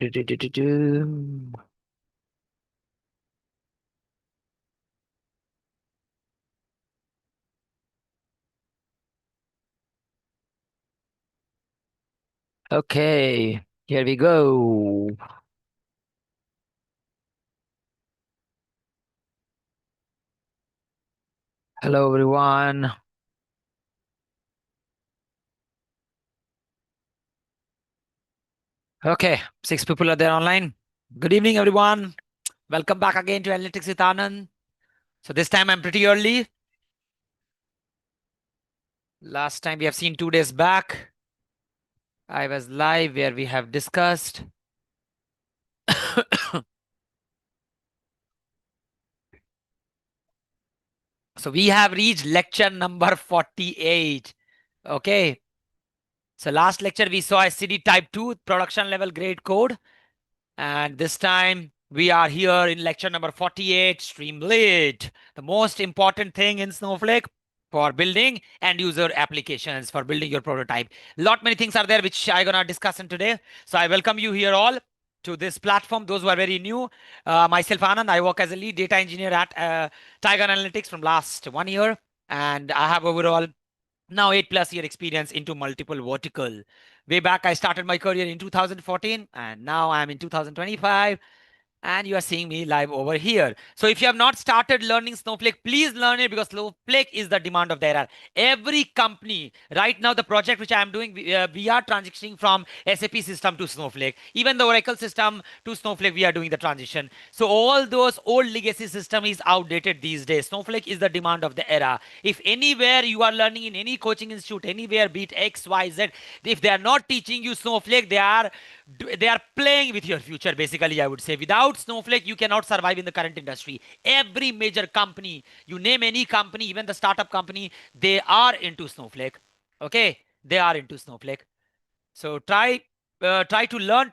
Do. Okay, here we go. Hello, everyone. Okay, 6 people are there online. Good evening, everyone. Welcome back again to Analytics with Anand. So this time I'm pretty early. Last time we have seen 2 days back. I was live where we have discussed. So we have reached lecture number 48. Okay. So last lecture we saw SCD type 2 production level grade code. And this time we are here in lecture number 48, Streamlit, the most important thing in Snowflake for building end user applications, for building your prototype. Lot many things are there which I'm gonna discuss in today. So I welcome you here all to this platform. Those who are very new, myself Anand, I work as a lead data engineer at Tiger Analytics from last 1 year. And I have overall now 8+ year experience into multiple vertical. Way back, I started my career in 2014 and now I'm in 2025 and you are seeing me live over here. So if you have not started learning Snowflake, please learn it because Snowflake is the demand of the era. Every company, right now, the project which I am doing, we are transitioning from SAP system to Snowflake. Even the Oracle system to Snowflake, we are doing the transition. So all those old legacy system is outdated these days. Snowflake is the demand of the era. If anywhere you are learning in any coaching institute, anywhere, be it X, Y, Z, if they are not teaching you Snowflake, they are playing with your future. Basically, I would say without Snowflake you cannot survive in the current industry. Every major company, you name any company, even the startup company, they are into Snowflake. Okay, they are into Snowflake. So try to learn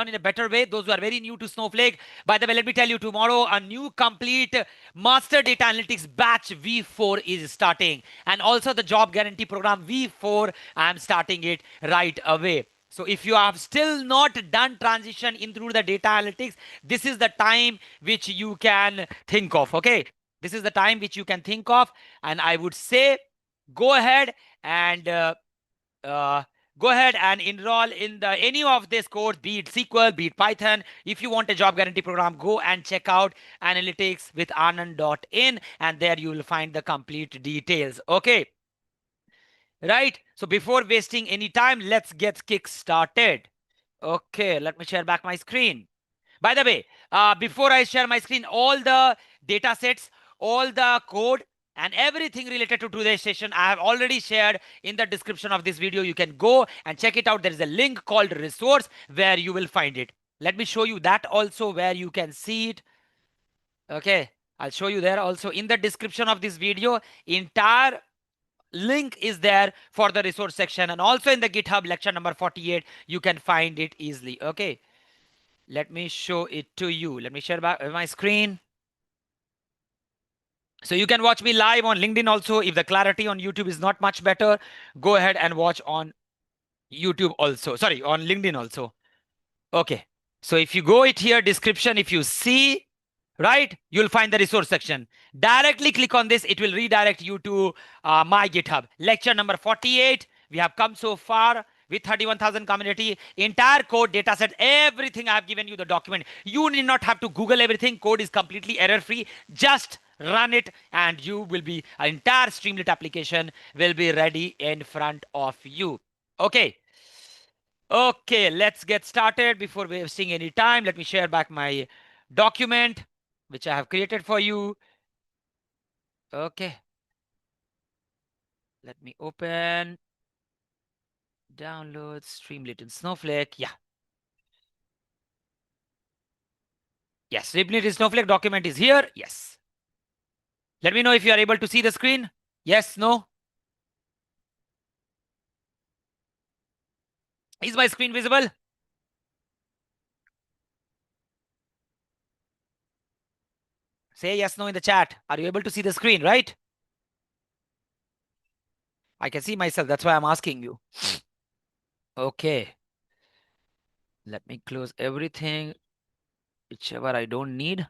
in a better way. Those who are very new to Snowflake, by the way, let me tell you, tomorrow a new complete master data analytics batch V4 is starting, and also the job guarantee program V4, I'm starting it right away. So if you have still not done transition in through the data analytics, this is the time which you can think of. Okay, this is the time which you can think of, and I would say go ahead and uh, go ahead and enroll in the any of this course, be it SQL, be it Python. If you want a job guarantee program, go and check out analytics with anand.in, and there you will find the complete details. Okay, right? So before wasting any time, let's get kick started. Okay, let me share back my screen. By the way, before I share my screen, all the data sets, all the code, and everything related to today's session, I have already shared in the description of this video. You can go and check it out. There is a link called resource where you will find it. Let me show you that also where you can see it. Okay, I'll show you there also in the description of this video. Entire link is there for the resource section, and also in the GitHub lecture number 48, you can find it easily. Okay, let me show it to you. Let me share back my screen. So you can watch me live on LinkedIn also. If the clarity on YouTube is not much better, go ahead and watch on YouTube also. Sorry, on LinkedIn also. Okay. So if you go it here, description, if you see, right, you'll find the resource section. Directly click on this. It will redirect you to my GitHub. Lecture number 48. We have come so far with 31,000 community. Entire code, dataset, everything I have given you the document. You need not have to Google everything. Code is completely error-free. Just run it and you will be, an entire Streamlit application will be ready in front of you. Okay. Okay, let's get started. Before wasting any time, let me share back my document, which I have created for you. Okay. Let me open. Download Streamlit in Snowflake. Yeah. Yes, Streamlit in Snowflake document is here. Yes. Let me know if you are able to see the screen. Yes, no? Is my screen visible? Say yes, no in the chat. Are you able to see the screen, right? I can see myself. That's why I'm asking you. Okay. Let me close everything, whichever I don't need.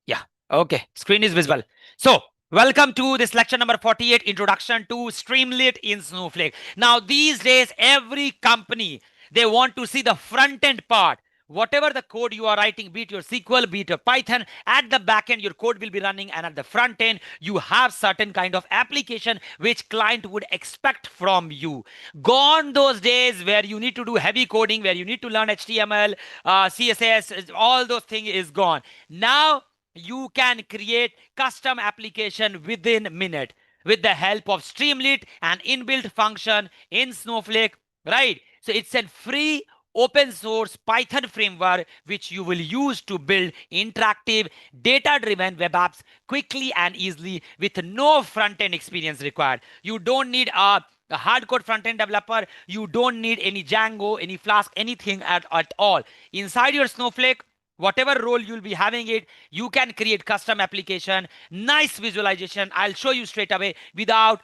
Yeah. Okay. Screen is visible. So, welcome to this lecture number 48, Introduction to Streamlit in Snowflake. Now, these days, every company, they want to see the front end part. Whatever the code you are writing, be it your SQL, be it your Python, at the back end, your code will be running, and at the front end, you have certain kind of application which client would expect from you. Gone those days where you need to do heavy coding, where you need to learn HTML, CSS, all those things is gone. Now, you can create custom application within minute with the help of Streamlit, an inbuilt function in Snowflake, right? So it's a free open source Python framework which you will use to build interactive data driven web apps quickly and easily with no front end experience required. You don't need a hardcore front end developer. You don't need any Django, any Flask, anything at all. Inside your Snowflake, whatever role you'll be having it, you can create custom application, nice visualization. I'll show you straight away without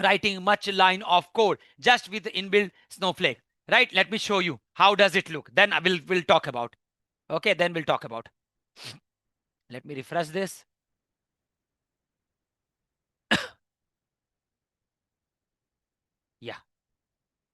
writing much line of code, just with the inbuilt Snowflake, right? Let me show you how does it look, then we'll talk about. Okay, then we'll talk about. Let me refresh this. Yeah.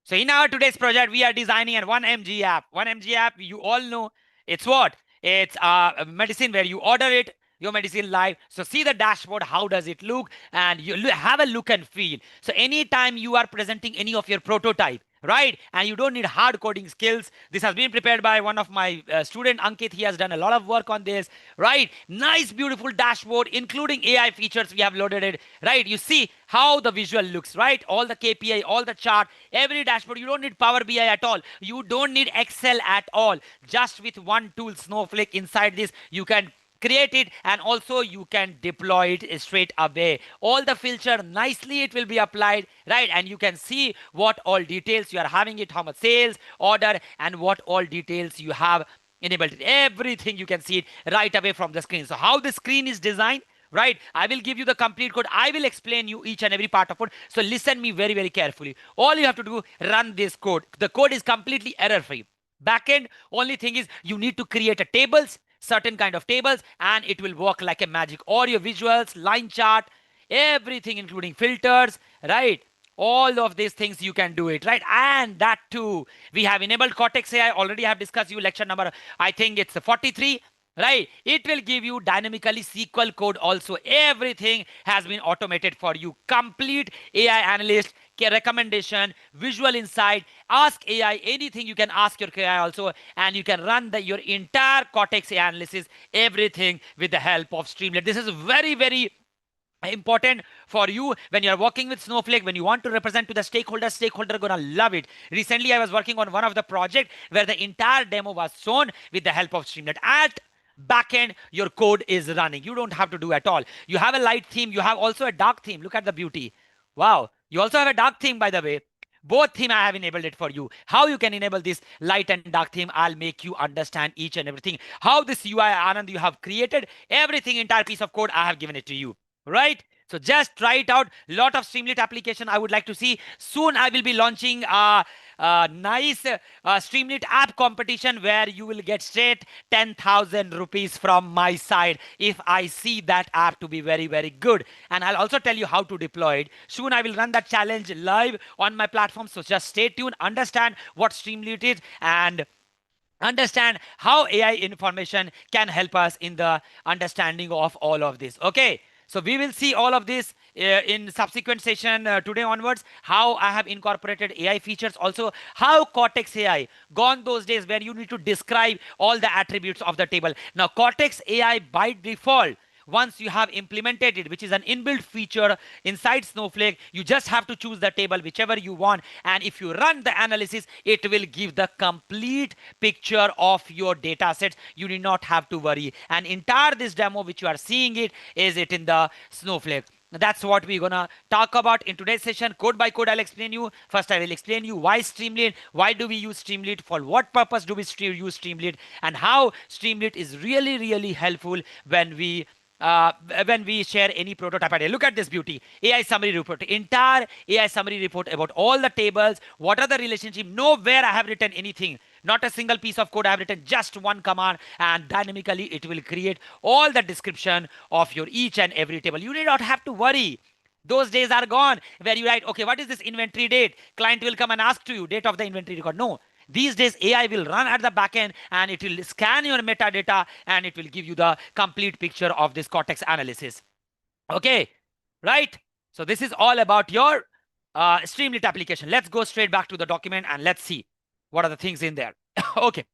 So in our today's project, we are designing a 1mg app. 1mg app, you all know, it's what? It's a medicine where you order it, your medicine live. So see the dashboard, how does it look? And you have a look and feel. So anytime you are presenting any of your prototype, right? And you don't need hard coding skills. This has been prepared by one of my student, Ankit. He has done a lot of work on this, right? Nice, beautiful dashboard, including AI features. We have loaded it, right? You see how the visual looks, right? All the KPI, all the chart, every dashboard. You don't need Power BI at all. You don't need Excel at all. Just with one tool, Snowflake, inside this, you can create it, and also you can deploy it straight away. All the filter nicely it will be applied, right? And you can see what all details you are having it, how much sales, order, and what all details you have enabled. Everything you can see it right away from the screen. So how the screen is designed, right? I will give you the complete code. I will explain you each and every part of it. So listen me very, very carefully. All you have to do, run this code. The code is completely error free. Backend, only thing is you need to create a tables, certain kind of tables, and it will work like a magic. All your visuals, line chart, everything including filters, right? All of these things you can do it, right? And that too, we have enabled Cortex AI. Already have discussed you lecture number, I think it's 43, right? It will give you dynamically SQL code also. Everything has been automated for you. Complete AI analyst recommendation, visual insight. Ask AI anything. You can ask your AI also, and you can run your entire Cortex AI analysis, everything with the help of Streamlit. This is very, very important for you when you're working with Snowflake, when you want to represent to the stakeholder gonna love it. Recently I was working on one of the project where the entire demo was shown with the help of Streamlit. At backend, your code is running. You don't have to do at all. You have a light theme, you have also a dark theme. Look at the beauty. Wow, you also have a dark theme, by the way. Both theme I have enabled it for you. How you can enable this light and dark theme, I'll make you understand each and everything. How this UI, Anand, you have created everything, entire piece of code I have given it to you, right? So just try it out. Lot of Streamlit application I would like to see. Soon I will be launching a nice Streamlit app competition where you will get straight 10,000 rupees from my side if I see that app to be very, very good. And I'll also tell you how to deploy it. Soon I will run that challenge live on my platform. So just stay tuned, understand what Streamlit is, and understand how AI information can help us in the understanding of all of this. Okay. So we will see all of this in subsequent session today onwards, how I have incorporated AI features, also how Cortex AI, gone those days where you need to describe all the attributes of the table. Now Cortex AI by default, once you have implemented it, which is an inbuilt feature inside Snowflake, you just have to choose the table whichever you want, and if you run the analysis, it will give the complete picture of your data sets. You need not have to worry. And entire this demo which you are seeing it is it in the Snowflake. That's what we're gonna talk about in today's session. Code by code, I'll explain you. First, I will explain you why Streamlit, why do we use Streamlit, for what purpose do we use Streamlit, and how Streamlit is really, really helpful when we when we share any prototype idea. Look at this beauty. AI summary report. Entire AI summary report about all the tables. What are the relationship? Nowhere I have written anything. Not a single piece of code I have written, just one command, and dynamically it will create all the description of your each and every table. You need not have to worry. Those days are gone where you write, okay, what is this inventory date? Client will come and ask to you, date of the inventory record. No. These days, AI will run at the back end and it will scan your metadata and it will give you the complete picture of this Cortex analysis. Okay, right? So this is all about your Streamlit application. Let's go straight back to the document and let's see what are the things in there. Okay.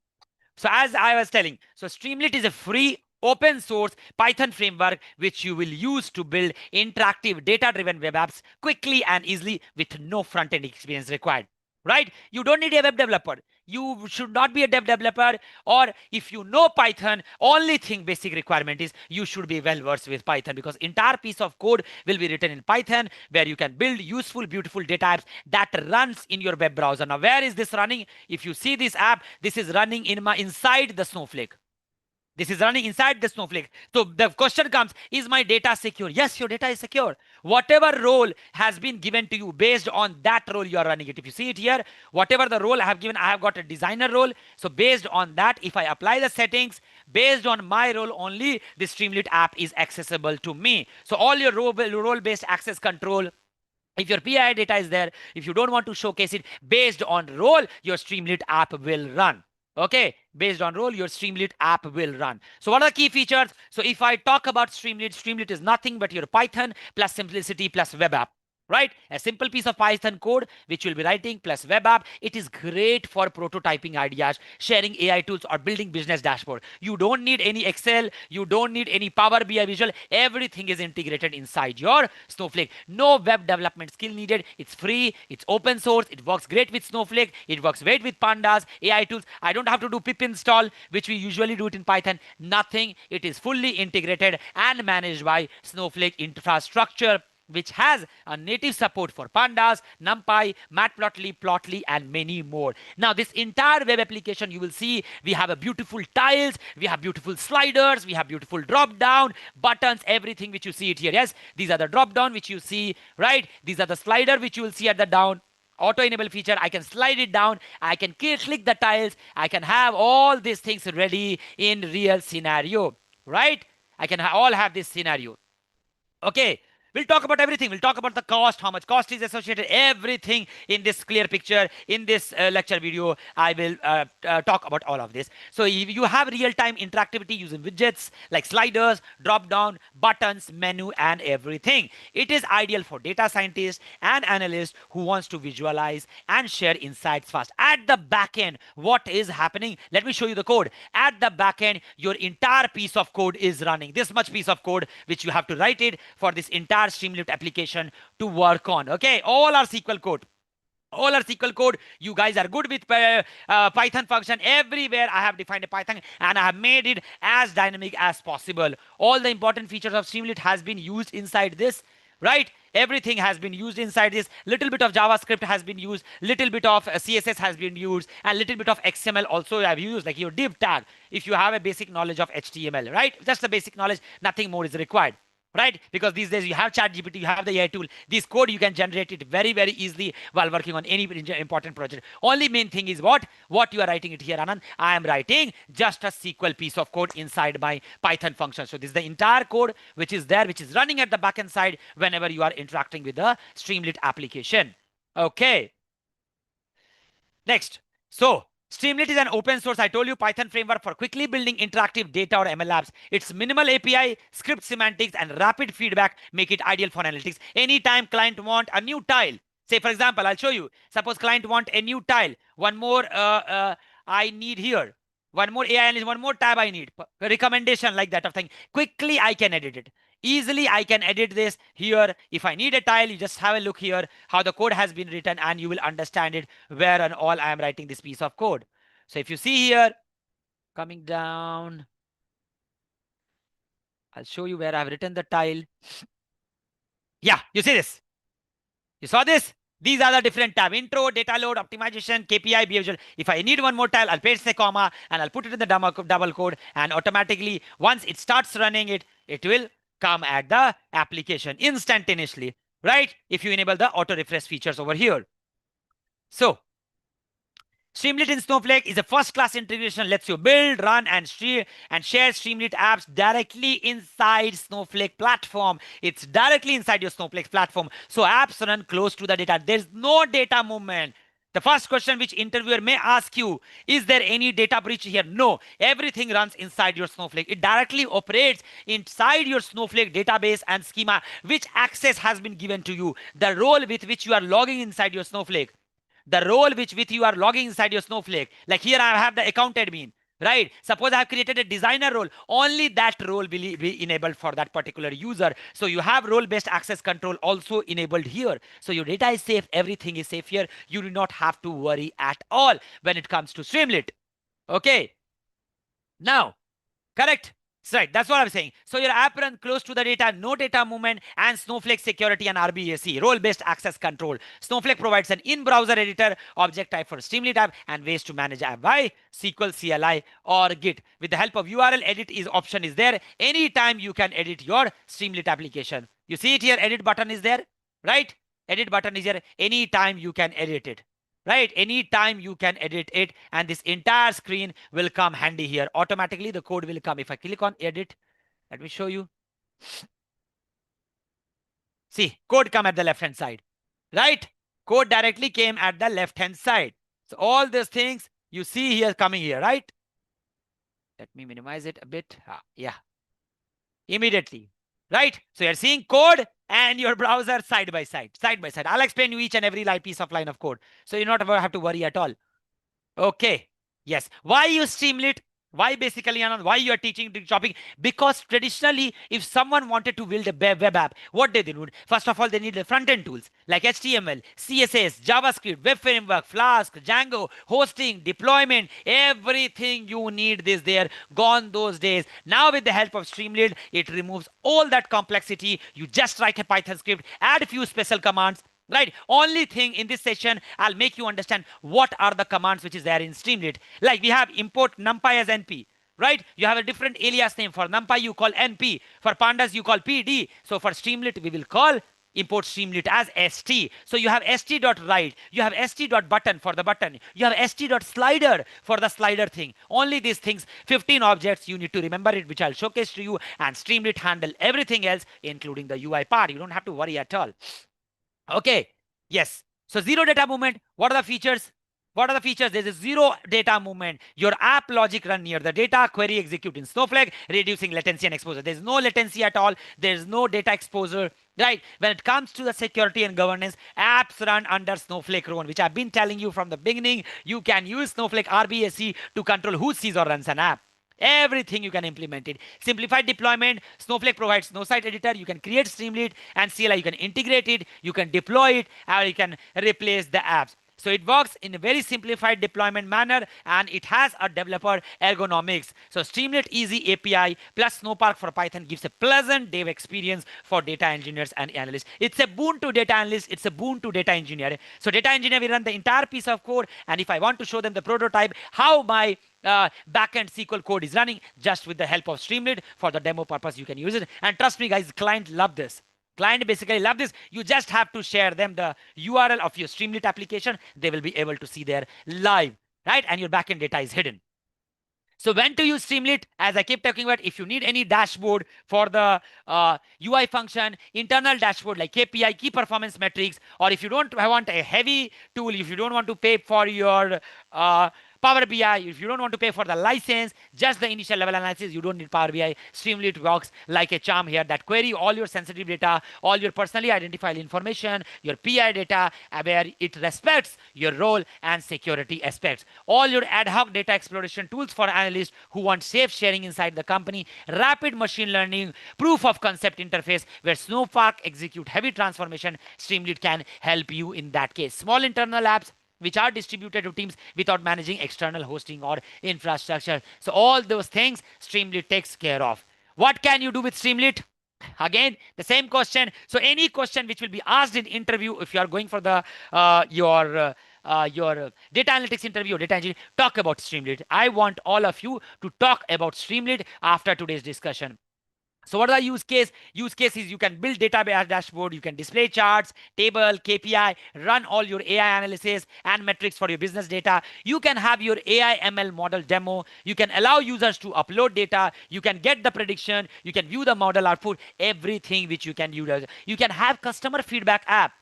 So as I was telling, so Streamlit is a free open source Python framework which you will use to build interactive data-driven web apps quickly and easily with no front-end experience required. Right? You don't need a web developer. You should not be a dev developer, or if you know Python, only thing basic requirement is you should be well versed with Python, because entire piece of code will be written in Python where you can build useful, beautiful data apps that runs in your web browser. Now, where is this running? If you see this app, this is running inside the Snowflake. This is running inside the Snowflake. So the question comes, is my data secure? Yes, your data is secure. Whatever role has been given to you, based on that role you are running it. If you see it here, whatever the role I have given, I have got a designer role. So based on that, if I apply the settings, based on my role only, the Streamlit app is accessible to me. So all your role-based access control, if your PI data is there, if you don't want to showcase it, based on role, your Streamlit app will run. Okay, based on role, your Streamlit app will run. So what are the key features? So if I talk about Streamlit, Streamlit is nothing but your Python plus simplicity plus web app. Right? A simple piece of Python code which you'll be writing plus web app. It is great for prototyping ideas, sharing AI tools, or building business dashboard. You don't need any Excel. You don't need any Power BI visual. Everything is integrated inside your Snowflake. No web development skill needed. It's free. It's open source. It works great with Snowflake. It works great with Pandas, AI tools. I don't have to do pip install, which we usually do it in Python. Nothing. It is fully integrated and managed by Snowflake infrastructure, which has a native support for Pandas, NumPy, Matplotlib, Plotly, and many more. Now, this entire web application, you will see we have a beautiful tiles, we have beautiful sliders, we have beautiful drop-down, buttons, everything which you see it here. Yes, these are the drop-down which you see, right? These are the slider which you will see at the down. Auto enable feature, I can slide it down, I can click the tiles, I can have all these things ready in real scenario, right? I can all have this scenario. Okay. We'll talk about everything. We'll talk about the cost, how much cost is associated, everything in this clear picture. In this lecture video, I will talk about all of this. So you have real-time interactivity using widgets like sliders, drop-down, buttons, menu, and everything. It is ideal for data scientists and analysts who wants to visualize and share insights fast. At the back end, what is happening? Let me show you the code. At the back end, your entire piece of code is running. This much piece of code, which you have to write it for this entire Streamlit application to work on. Okay, all our SQL code. All our SQL code. You guys are good with Python function. Everywhere I have defined a Python and I have made it as dynamic as possible. All the important features of Streamlit has been used inside this, right? Everything has been used inside this. Little bit of JavaScript has been used. Little bit of CSS has been used. And little bit of XML also I have used, like your div tag. If you have a basic knowledge of HTML, right? Just the basic knowledge, nothing more is required. Right? Because these days you have ChatGPT, you have the AI tool. This code you can generate it very, very easily while working on any important project. Only main thing is what you are writing it here, Anand. I am writing just a SQL piece of code inside my Python function. So this is the entire code which is there, which is running at the backend side whenever you are interacting with the Streamlit application. Okay. Next. So Streamlit is an open source, I told you, Python framework for quickly building interactive data or ML apps. Its minimal API, script semantics, and rapid feedback make it ideal for analytics. Anytime client want a new tile, say for example, I'll show you. Suppose client want a new tile. One more I need here. One more AI analyst, one more tab I need. Recommendation like that of thing. Quickly I can edit it. Easily I can edit this here. If I need a tile, you just have a look here how the code has been written and you will understand it where and all I am writing this piece of code. So if you see here, coming down, I'll show you where I've written the tile. Yeah, you see this. You saw this? These are the different tabs: intro, data load, optimization, KPI, behavior. If I need one more tile, I'll paste the comma and I'll put it in the double code, and automatically once it starts running it, it will come at the application instantaneously, right? If you enable the auto refresh features over here. So Streamlit in Snowflake is a first-class integration, lets you build, run, and share Streamlit apps directly inside Snowflake platform. It's directly inside your Snowflake platform. So apps run close to the data. There's no data movement. The first question which interviewer may ask you, is there any data breach here? No, everything runs inside your Snowflake. It directly operates inside your Snowflake database and schema, which access has been given to you, the role with which you are logging inside your Snowflake, the role with you are logging inside your Snowflake. Like here I have the account admin, right? Suppose I have created a designer role, only that role will be enabled for that particular user. So you have role-based access control also enabled here. So your data is safe, everything is safe here. You do not have to worry at all when it comes to Streamlit. Okay. Now, correct. Right, that's what I'm saying. So your app runs close to the data, no data movement, and Snowflake security and RBAC, role-based access control. Snowflake provides an in-browser editor, object type for Streamlit app, and ways to manage app by SQL, CLI, or Git. With the help of URL edit option is there. Anytime you can edit your Streamlit application. You see it here, edit button is there, right? Edit button is here. Anytime you can edit it. Right, anytime you can edit it, and this entire screen will come handy here. Automatically the code will come. If I click on edit, let me show you. See, code come at the left hand side, right? Code directly came at the left hand side. So all these things you see here coming here, right? Let me minimize it a bit. Yeah, immediately, right? So you're seeing code and your browser side by side. I'll explain you each and every piece of line of code, so you don't have to worry at all. Okay. Yes. Why use Streamlit? Why basically, Anand? Why you are teaching the topic? Because traditionally, if someone wanted to build a web app, what they would? First of all, they need the front-end tools like HTML, CSS, JavaScript, web framework, Flask, Django, hosting, deployment, everything you need this there. Gone those days. Now with the help of Streamlit, it removes all that complexity. You just write a Python script, add a few special commands. Right, only thing in this session, I'll make you understand what are the commands which is there in Streamlit. Like we have import numpy as np, right? You have a different alias name. For numpy you call np, for pandas you call pd. So for Streamlit we will call import Streamlit as st. So you have st.write, you have st.button for the button, you have st.slider for the slider thing. Only these things, 15 objects, you need to remember it, which I'll showcase to you, and Streamlit handle everything else, including the UI part. You don't have to worry at all. Okay, yes. So zero data movement, what are the features? What are the features? There's a zero data movement. Your app logic run near the data, query execute in Snowflake, reducing latency and exposure. There's no latency at all. There's no data exposure, right? When it comes to the security and governance, apps run under Snowflake run, which I've been telling you from the beginning. You can use Snowflake RBAC to control who sees or runs an app. Everything you can implement it. Simplified deployment. Snowflake provides no site editor. You can create Streamlit and CLI. You can integrate it. You can deploy it, or you can replace the apps. So it works in a very simplified deployment manner, and it has a developer ergonomics. So Streamlit Easy API plus Snowpark for Python gives a pleasant dev experience for data engineers and analysts. It's a boon to data analysts. It's a boon to data engineer. So data engineer will run the entire piece of code, and if I want to show them the prototype, how my backend SQL code is running, just with the help of Streamlit for the demo purpose, you can use it. And trust me, guys, client love this. Client basically love this. You just have to share them the URL of your Streamlit application. They will be able to see there live, right? And your backend data is hidden. So when to use Streamlit, as I keep talking about, if you need any dashboard for the UI function, internal dashboard like KPI, key performance metrics, or if you don't want a heavy tool, if you don't want to pay for your Power BI, if you don't want to pay for the license, just the initial level analysis, you don't need Power BI. Streamlit works like a charm here that query all your sensitive data, all your personally identifiable information, your PI data, where it respects your role and security aspects. All your ad hoc data exploration tools for analysts who want safe sharing inside the company, rapid machine learning, proof of concept interface, where Snowpark execute heavy transformation, Streamlit can help you in that case. Small internal apps which are distributed to teams without managing external hosting or infrastructure. So all those things Streamlit takes care of. What can you do with Streamlit? Again, the same question. So any question which will be asked in interview, if you are going for the your data analytics interview or data engineering, talk about Streamlit. I want all of you to talk about Streamlit after today's discussion. So what are the use case? Use case is you can build database dashboard, you can display charts, table, KPI, run all your AI analysis and metrics for your business data. You can have your AI ML model demo. You can allow users to upload data. You can get the prediction. You can view the model output, everything which you can use. You can have customer feedback app.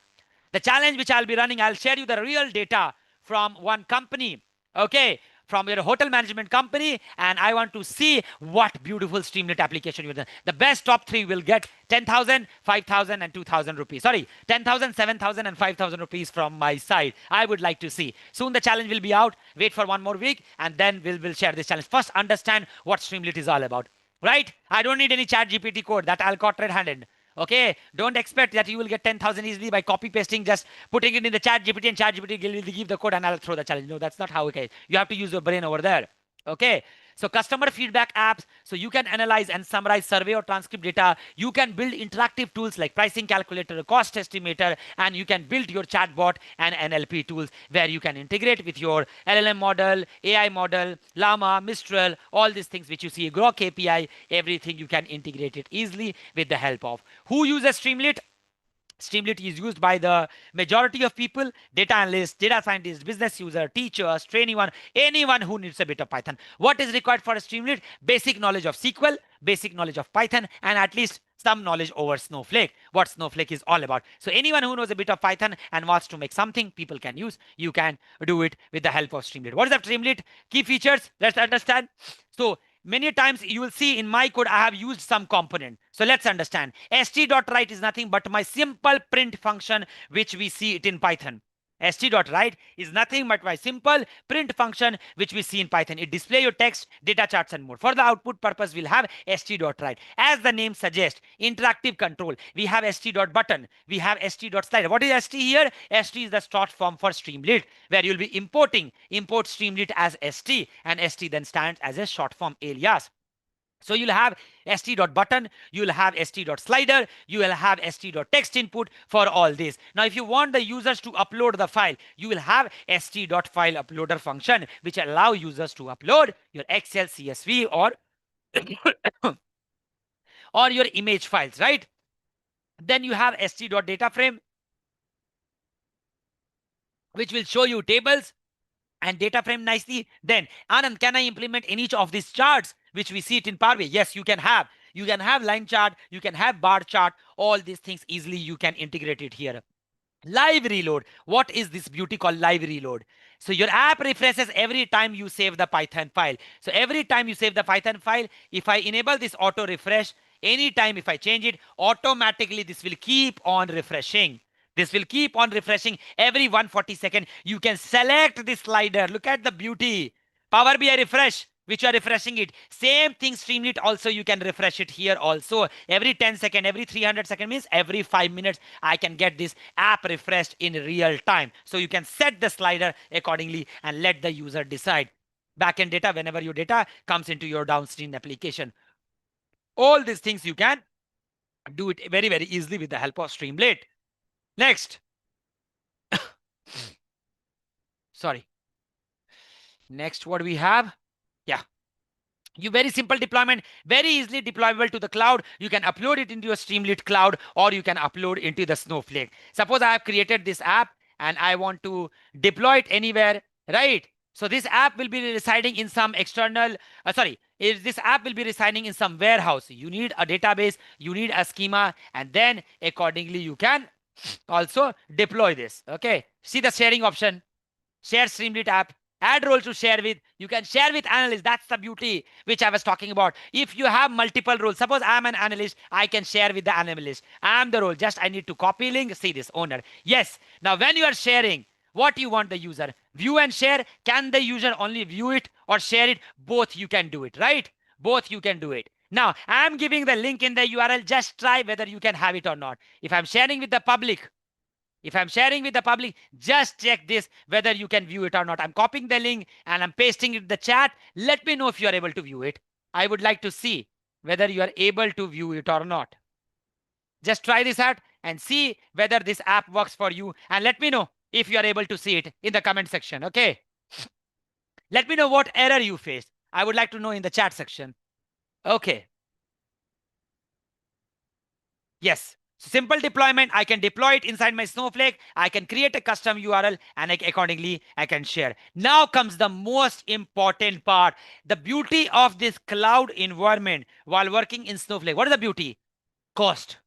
The challenge which I'll be running, I'll share you the real data from one company, okay, from your hotel management company, and I want to see what beautiful Streamlit application you've done. The best top three will get 10,000, 5,000, and 2,000 rupees. Sorry, 10,000, 7,000, and 5,000 rupees from my side. I would like to see. Soon the challenge will be out. Wait for one more week, and then we'll share this challenge. First, understand what Streamlit is all about. Right? I don't need any chat GPT code that I'll caught red-handed. Okay, don't expect that you will get 10,000 easily by copy pasting, just putting it in the chat GPT, and chat GPT will give the code and I'll throw the challenge. No, that's not how it is. You have to use your brain over there. Okay, so customer feedback apps, so you can analyze and summarize survey or transcript data. You can build interactive tools like pricing calculator, cost estimator, and you can build your chatbot and NLP tools where you can integrate with your LLM model, AI model, Llama, Mistral, all these things which you see, Grok API, everything you can integrate it easily with the help of. Who uses Streamlit? Streamlit is used by the majority of people, data analysts, data scientists, business user, teachers, anyone who needs a bit of Python. What is required for a Streamlit? Basic knowledge of SQL, basic knowledge of Python, and at least some knowledge over Snowflake, what Snowflake is all about. So anyone who knows a bit of Python and wants to make something people can use, you can do it with the help of Streamlit. What is the Streamlit? Key features, let's understand. So many times you will see in my code, I have used some component. So let's understand. st.write is nothing but my simple print function, which we see it in Python. st.write is nothing but my simple print function, which we see in Python. It display your text, data charts, and more. For the output purpose, we'll have st.write. As the name suggests, interactive control. We have st.button. We have st.slider. What is st here? st is the short form for Streamlit, where you'll be import Streamlit as st, and st then stands as a short form alias. So you'll have st.button, you'll have st.slider, you will have st.text input for all this. Now, if you want the users to upload the file, you will have st.file uploader function, which allow users to upload your Excel, CSV, or your image files, right? Then you have st.dataframe, which will show you tables and data frame nicely. Then, Anand, can I implement in each of these charts, which we see it in Power BI? Yes, you can have. You can have line chart, you can have bar chart, all these things easily you can integrate it here. Live reload. What is this beauty called live reload? So your app refreshes every time you save the Python file. So every time you save the Python file, if I enable this auto refresh, anytime if I change it, automatically this will keep on refreshing. This will keep on refreshing every 140 seconds. You can select this slider. Look at the beauty. Power BI refresh, which you are refreshing it. Same thing, Streamlit also, you can refresh it here also. Every 10 seconds, every 300 seconds means every 5 minutes, I can get this app refreshed in real time. So you can set the slider accordingly and let the user decide. Backend data, whenever your data comes into your downstream application. All these things you can do it very, very easily with the help of Streamlit. Next. Sorry. Next, what we have? Yeah. You very simple deployment, very easily deployable to the cloud. You can upload it into your Streamlit cloud, or you can upload into the Snowflake. Suppose I have created this app and I want to deploy it anywhere, right? So this app will be residing in some external, this app will be residing in some warehouse. You need a database, you need a schema, and then accordingly you can also deploy this. Okay, see the sharing option, share Streamlit app, add role to share with. You can share with analysts. That's the beauty which I was talking about. If you have multiple roles, suppose I'm an analyst, I can share with the analyst. I'm the role, just I need to copy link, see this owner. Yes, now when you are sharing, what you want the user? View and share. Can the user only view it or share it? Both you can do it, right? Both you can do it. Now, I'm giving the link in the URL. Just try whether you can have it or not. If I'm sharing with the public, just check this whether you can view it or not. I'm copying the link and I'm pasting it in the chat. Let me know if you are able to view it. I would like to see whether you are able to view it or not. Just try this out and see whether this app works for you. And let me know if you are able to see it in the comment section. Okay. Let me know what error you faced. I would like to know in the chat section. Okay. Yes. So simple deployment, I can deploy it inside my Snowflake. I can create a custom URL and accordingly I can share. Now comes the most important part. The beauty of this cloud environment while working in Snowflake. What is the beauty? Cost.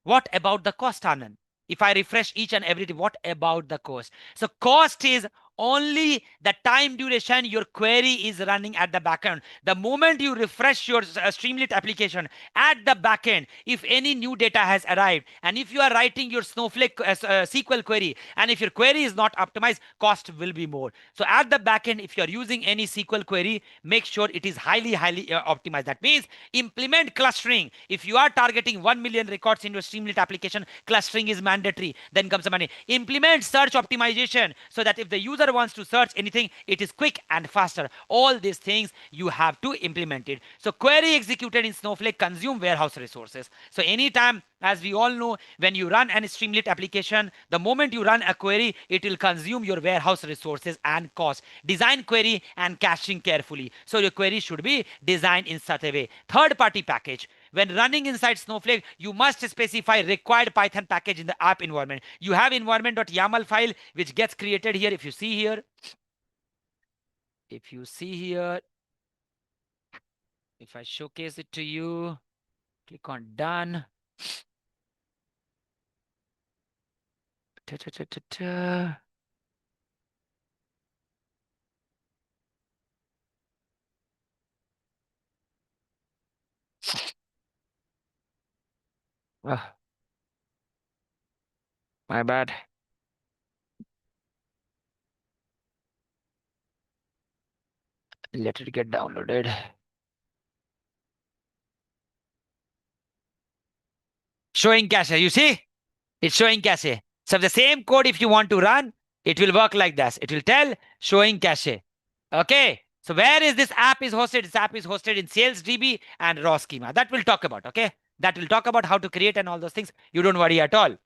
What about the cost, Anand? If I refresh each and everything, what about the cost? So cost is only the time duration your query is running at the backend. The moment you refresh your Streamlit application at the backend, if any new data has arrived, and if you are writing your Snowflake SQL query, and if your query is not optimized, cost will be more. So at the backend, if you are using any SQL query, make sure it is highly optimized. That means implement clustering. If you are targeting 1 million records in your Streamlit application, clustering is mandatory. Then comes the money. Implement search optimization so that if the user wants to search anything, it is quick and faster. All these things you have to implement it. So query executed in Snowflake consume warehouse resources. So anytime, as we all know, when you run an Streamlit application, the moment you run a query, it will consume your warehouse resources and cost. Design query and caching carefully. So your query should be designed in such a way. Third-party package. When running inside Snowflake, you must specify required Python package in the app environment. You have environment.yaml file which gets created here. If you see here, if I showcase it to you, click on done. Oh, my bad. Let it get downloaded. Showing cache, you see? It's showing cache. So the same code, if you want to run, it will work like this. It will tell showing cache. Okay. So where is this app is hosted? This app is hosted in SalesDB and raw schema. That we'll talk about. Okay. That will talk about how to create and all those things. You don't worry at all.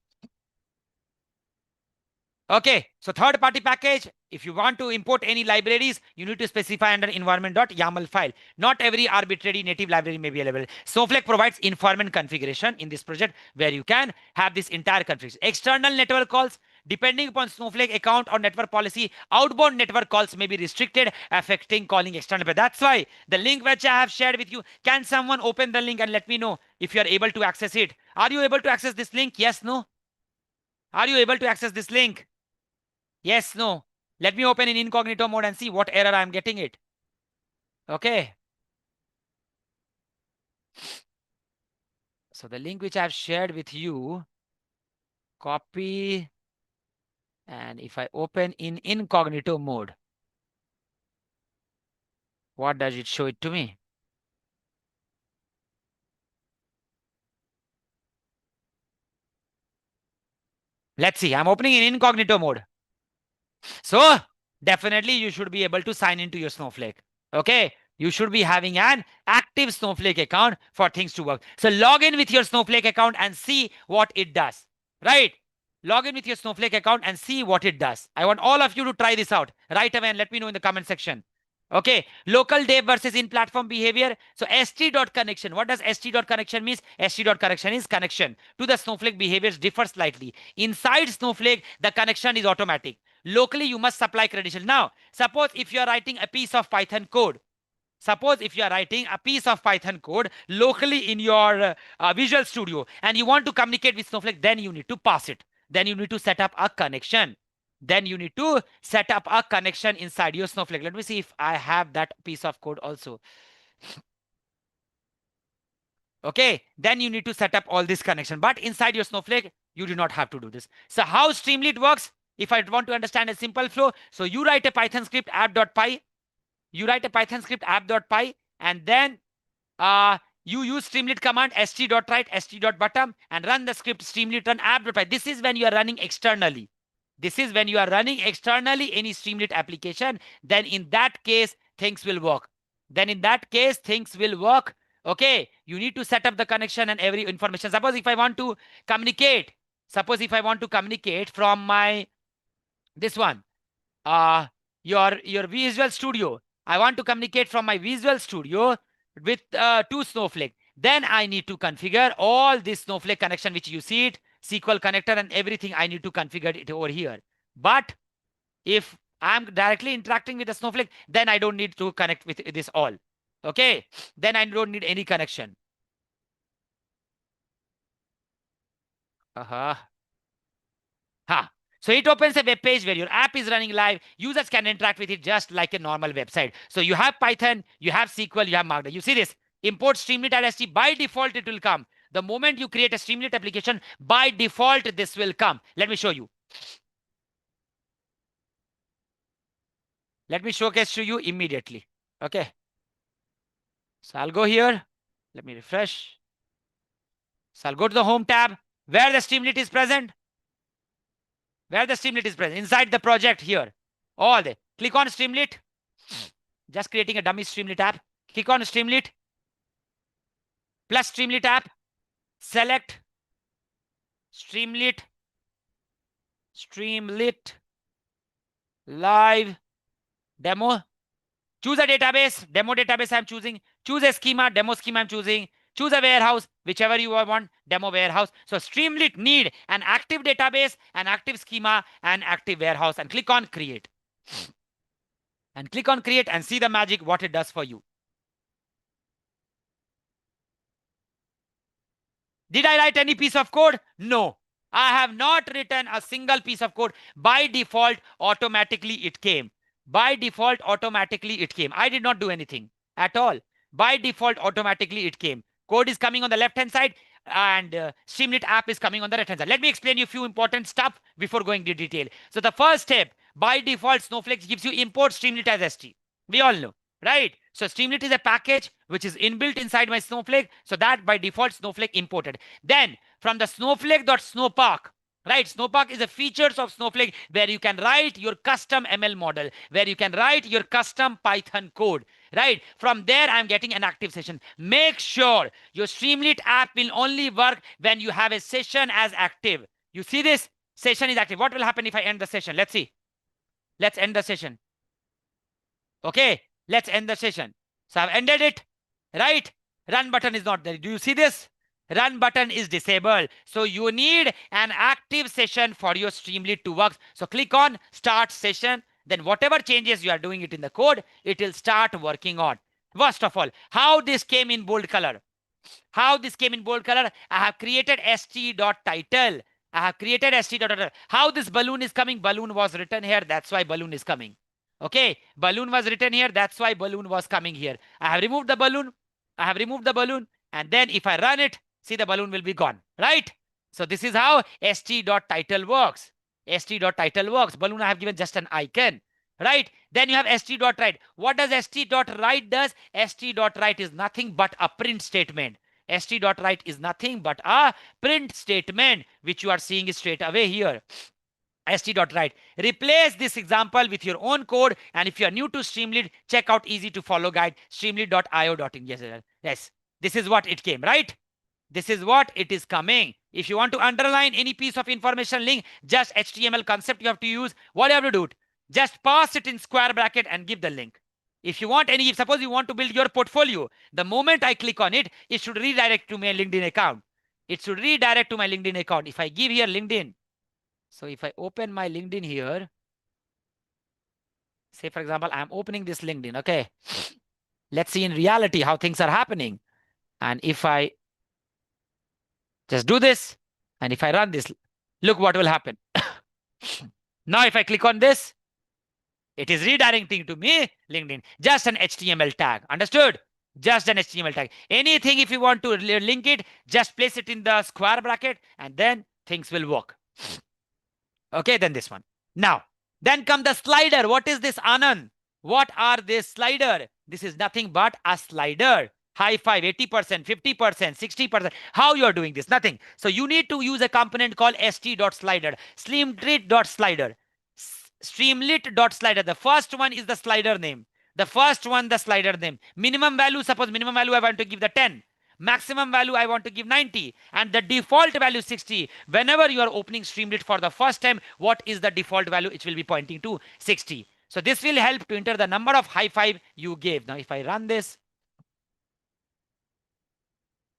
Okay, so third-party package, if you want to import any libraries, you need to specify under environment.yaml file. Not every arbitrary native library may be available. Snowflake provides environment configuration in this project where you can have this entire configuration. External network calls, depending upon Snowflake account or network policy, outbound network calls may be restricted, affecting calling external. But that's why the link which I have shared with you, can someone open the link and let me know if you are able to access it? Are you able to access this link? Yes, no? Are you able to access this link? Yes, no. Let me open in incognito mode and see what error I'm getting it. Okay. So the link which I've shared with you, copy. And if I open in incognito mode, what does it show it to me? Let's see. I'm opening in incognito mode. So definitely you should be able to sign into your Snowflake. Okay. You should be having an active Snowflake account for things to work. So log in with your Snowflake account and see what it does. Right? Log in with your Snowflake account and see what it does. I want all of you to try this out right away and let me know in the comment section. Okay, local dev versus in-platform behavior. So st.connection. What does st.connection means? st.connection is connection to the Snowflake behaviors differ slightly. Inside Snowflake, the connection is automatic. Locally, you must supply credentials. Now, suppose if you are writing a piece of Python code, locally in your Visual Studio and you want to communicate with Snowflake, then you need to pass it. Then you need to set up a connection. Inside your Snowflake. Let me see if I have that piece of code also. Okay, then you need to set up all this connection. But inside your Snowflake, you do not have to do this. So how Streamlit works, if I want to understand a simple flow, so you write a Python script app.py, and then you use Streamlit command st.write, st.bottom, and run the script Streamlit run app.py. This is when you are running externally. Any Streamlit application, then in that case, things will work. Okay, you need to set up the connection and every information. Suppose if I want to communicate from my this one, your Visual Studio. I want to communicate from my Visual Studio with to Snowflake. Then I need to configure all this Snowflake connection, which you see it, SQL connector and everything. I need to configure it over here. But if I'm directly interacting with the Snowflake, then I don't need to connect with this all. Okay, then I don't need any connection. Ha. So it opens a web page where your app is running live. Users can interact with it just like a normal website. So you have Python, you have SQL, you have Markdown. You see this? Import Streamlit.st. By default, it will come. The moment you create a Streamlit application, by default, this will come. Let me show you. Let me showcase to you immediately. Okay. So I'll go here. Let me refresh. So I'll go to the Home tab where the Streamlit is present. Where the Streamlit is present. Inside the project here. All the. Click on Streamlit. Just creating a dummy Streamlit app. Click on Streamlit. Plus Streamlit app. Select Streamlit. Streamlit. Live. Demo. Choose a database. Demo database I'm choosing. Choose a schema. Demo schema I'm choosing. Choose a warehouse, whichever you want, demo warehouse. So Streamlit need an active database, an active schema, an active warehouse, and click on create. And click on create and see the magic, what it does for you. Did I write any piece of code? No. I have not written a single piece of code. By default, automatically it came. By default, automatically it came. I did not do anything at all. By default, automatically it came. Code is coming on the left-hand side and Streamlit app is coming on the right-hand side. Let me explain you a few important stuff before going into detail. So the first step, by default, Snowflake gives you import Streamlit as ST. We all know, right? So Streamlit is a package which is inbuilt inside my Snowflake. So that by default, Snowflake imported. Then from the snowflake.snowpark, right? Snowpark is a features of Snowflake where you can write your custom ML model, where you can write your custom Python code, right? From there, I'm getting an active session. Make sure your Streamlit app will only work when you have a session as active. You see this? Session is active. What will happen if I end the session? Let's see. Let's end the session. Okay, let's end the session. So I've ended it, right? Run button is not there. Do you see this? Run button is disabled. So you need an active session for your Streamlit to work. So click on start session. Then whatever changes you are doing it in the code, it will start working on. First of all, how this came in bold color. How this came in bold color, I have created st.title. I have created st.title. How this balloon is coming, balloon was written here. That's why balloon is coming. Okay, balloon was written here. That's why balloon was coming here. I have removed the balloon. I have removed the balloon. And then if I run it, see the balloon will be gone, right? So this is how st.title works. st.title works. Balloon I have given just an icon, right? Then you have st.write. What does st.write does? st.write is nothing but a print statement. st.write is nothing but a print statement, which you are seeing straight away here. st.write. Replace this example with your own code. And if you are new to Streamlit, check out easy to follow guide, streamlit.io.in. Yes, this is what it came, right? This is what it is coming. If you want to underline any piece of information link, just HTML concept you have to use. What you have to do? Just pass it in square bracket and give the link. If you want any, suppose you want to build your portfolio, the moment I click on it, it should redirect to my LinkedIn account. It should redirect to my LinkedIn account. If I give here LinkedIn, so if I open my LinkedIn here, say for example, I'm opening this LinkedIn, okay? Let's see in reality how things are happening. And if I just do this, and if I run this, look what will happen. Now if I click on this, it is redirecting to me LinkedIn. Just an HTML tag. Understood? Just an HTML tag. Anything if you want to link it, just place it in the square bracket and then things will work. Okay, then this one. Now, then come the slider. What is this, Anand? What are this slider? This is nothing but a slider. High five, 80%, 50%, 60%. How you are doing this? Nothing. So you need to use a component called st.slider. Streamlit.slider. Streamlit.slider. The first one is the slider name. The first one, the slider name. Minimum value, suppose minimum value I want to give the 10. Maximum value I want to give 90. And the default value 60. Whenever you are opening Streamlit for the first time, what is the default value? It will be pointing to 60. So this will help to enter the number of high five you gave. Now if I run this,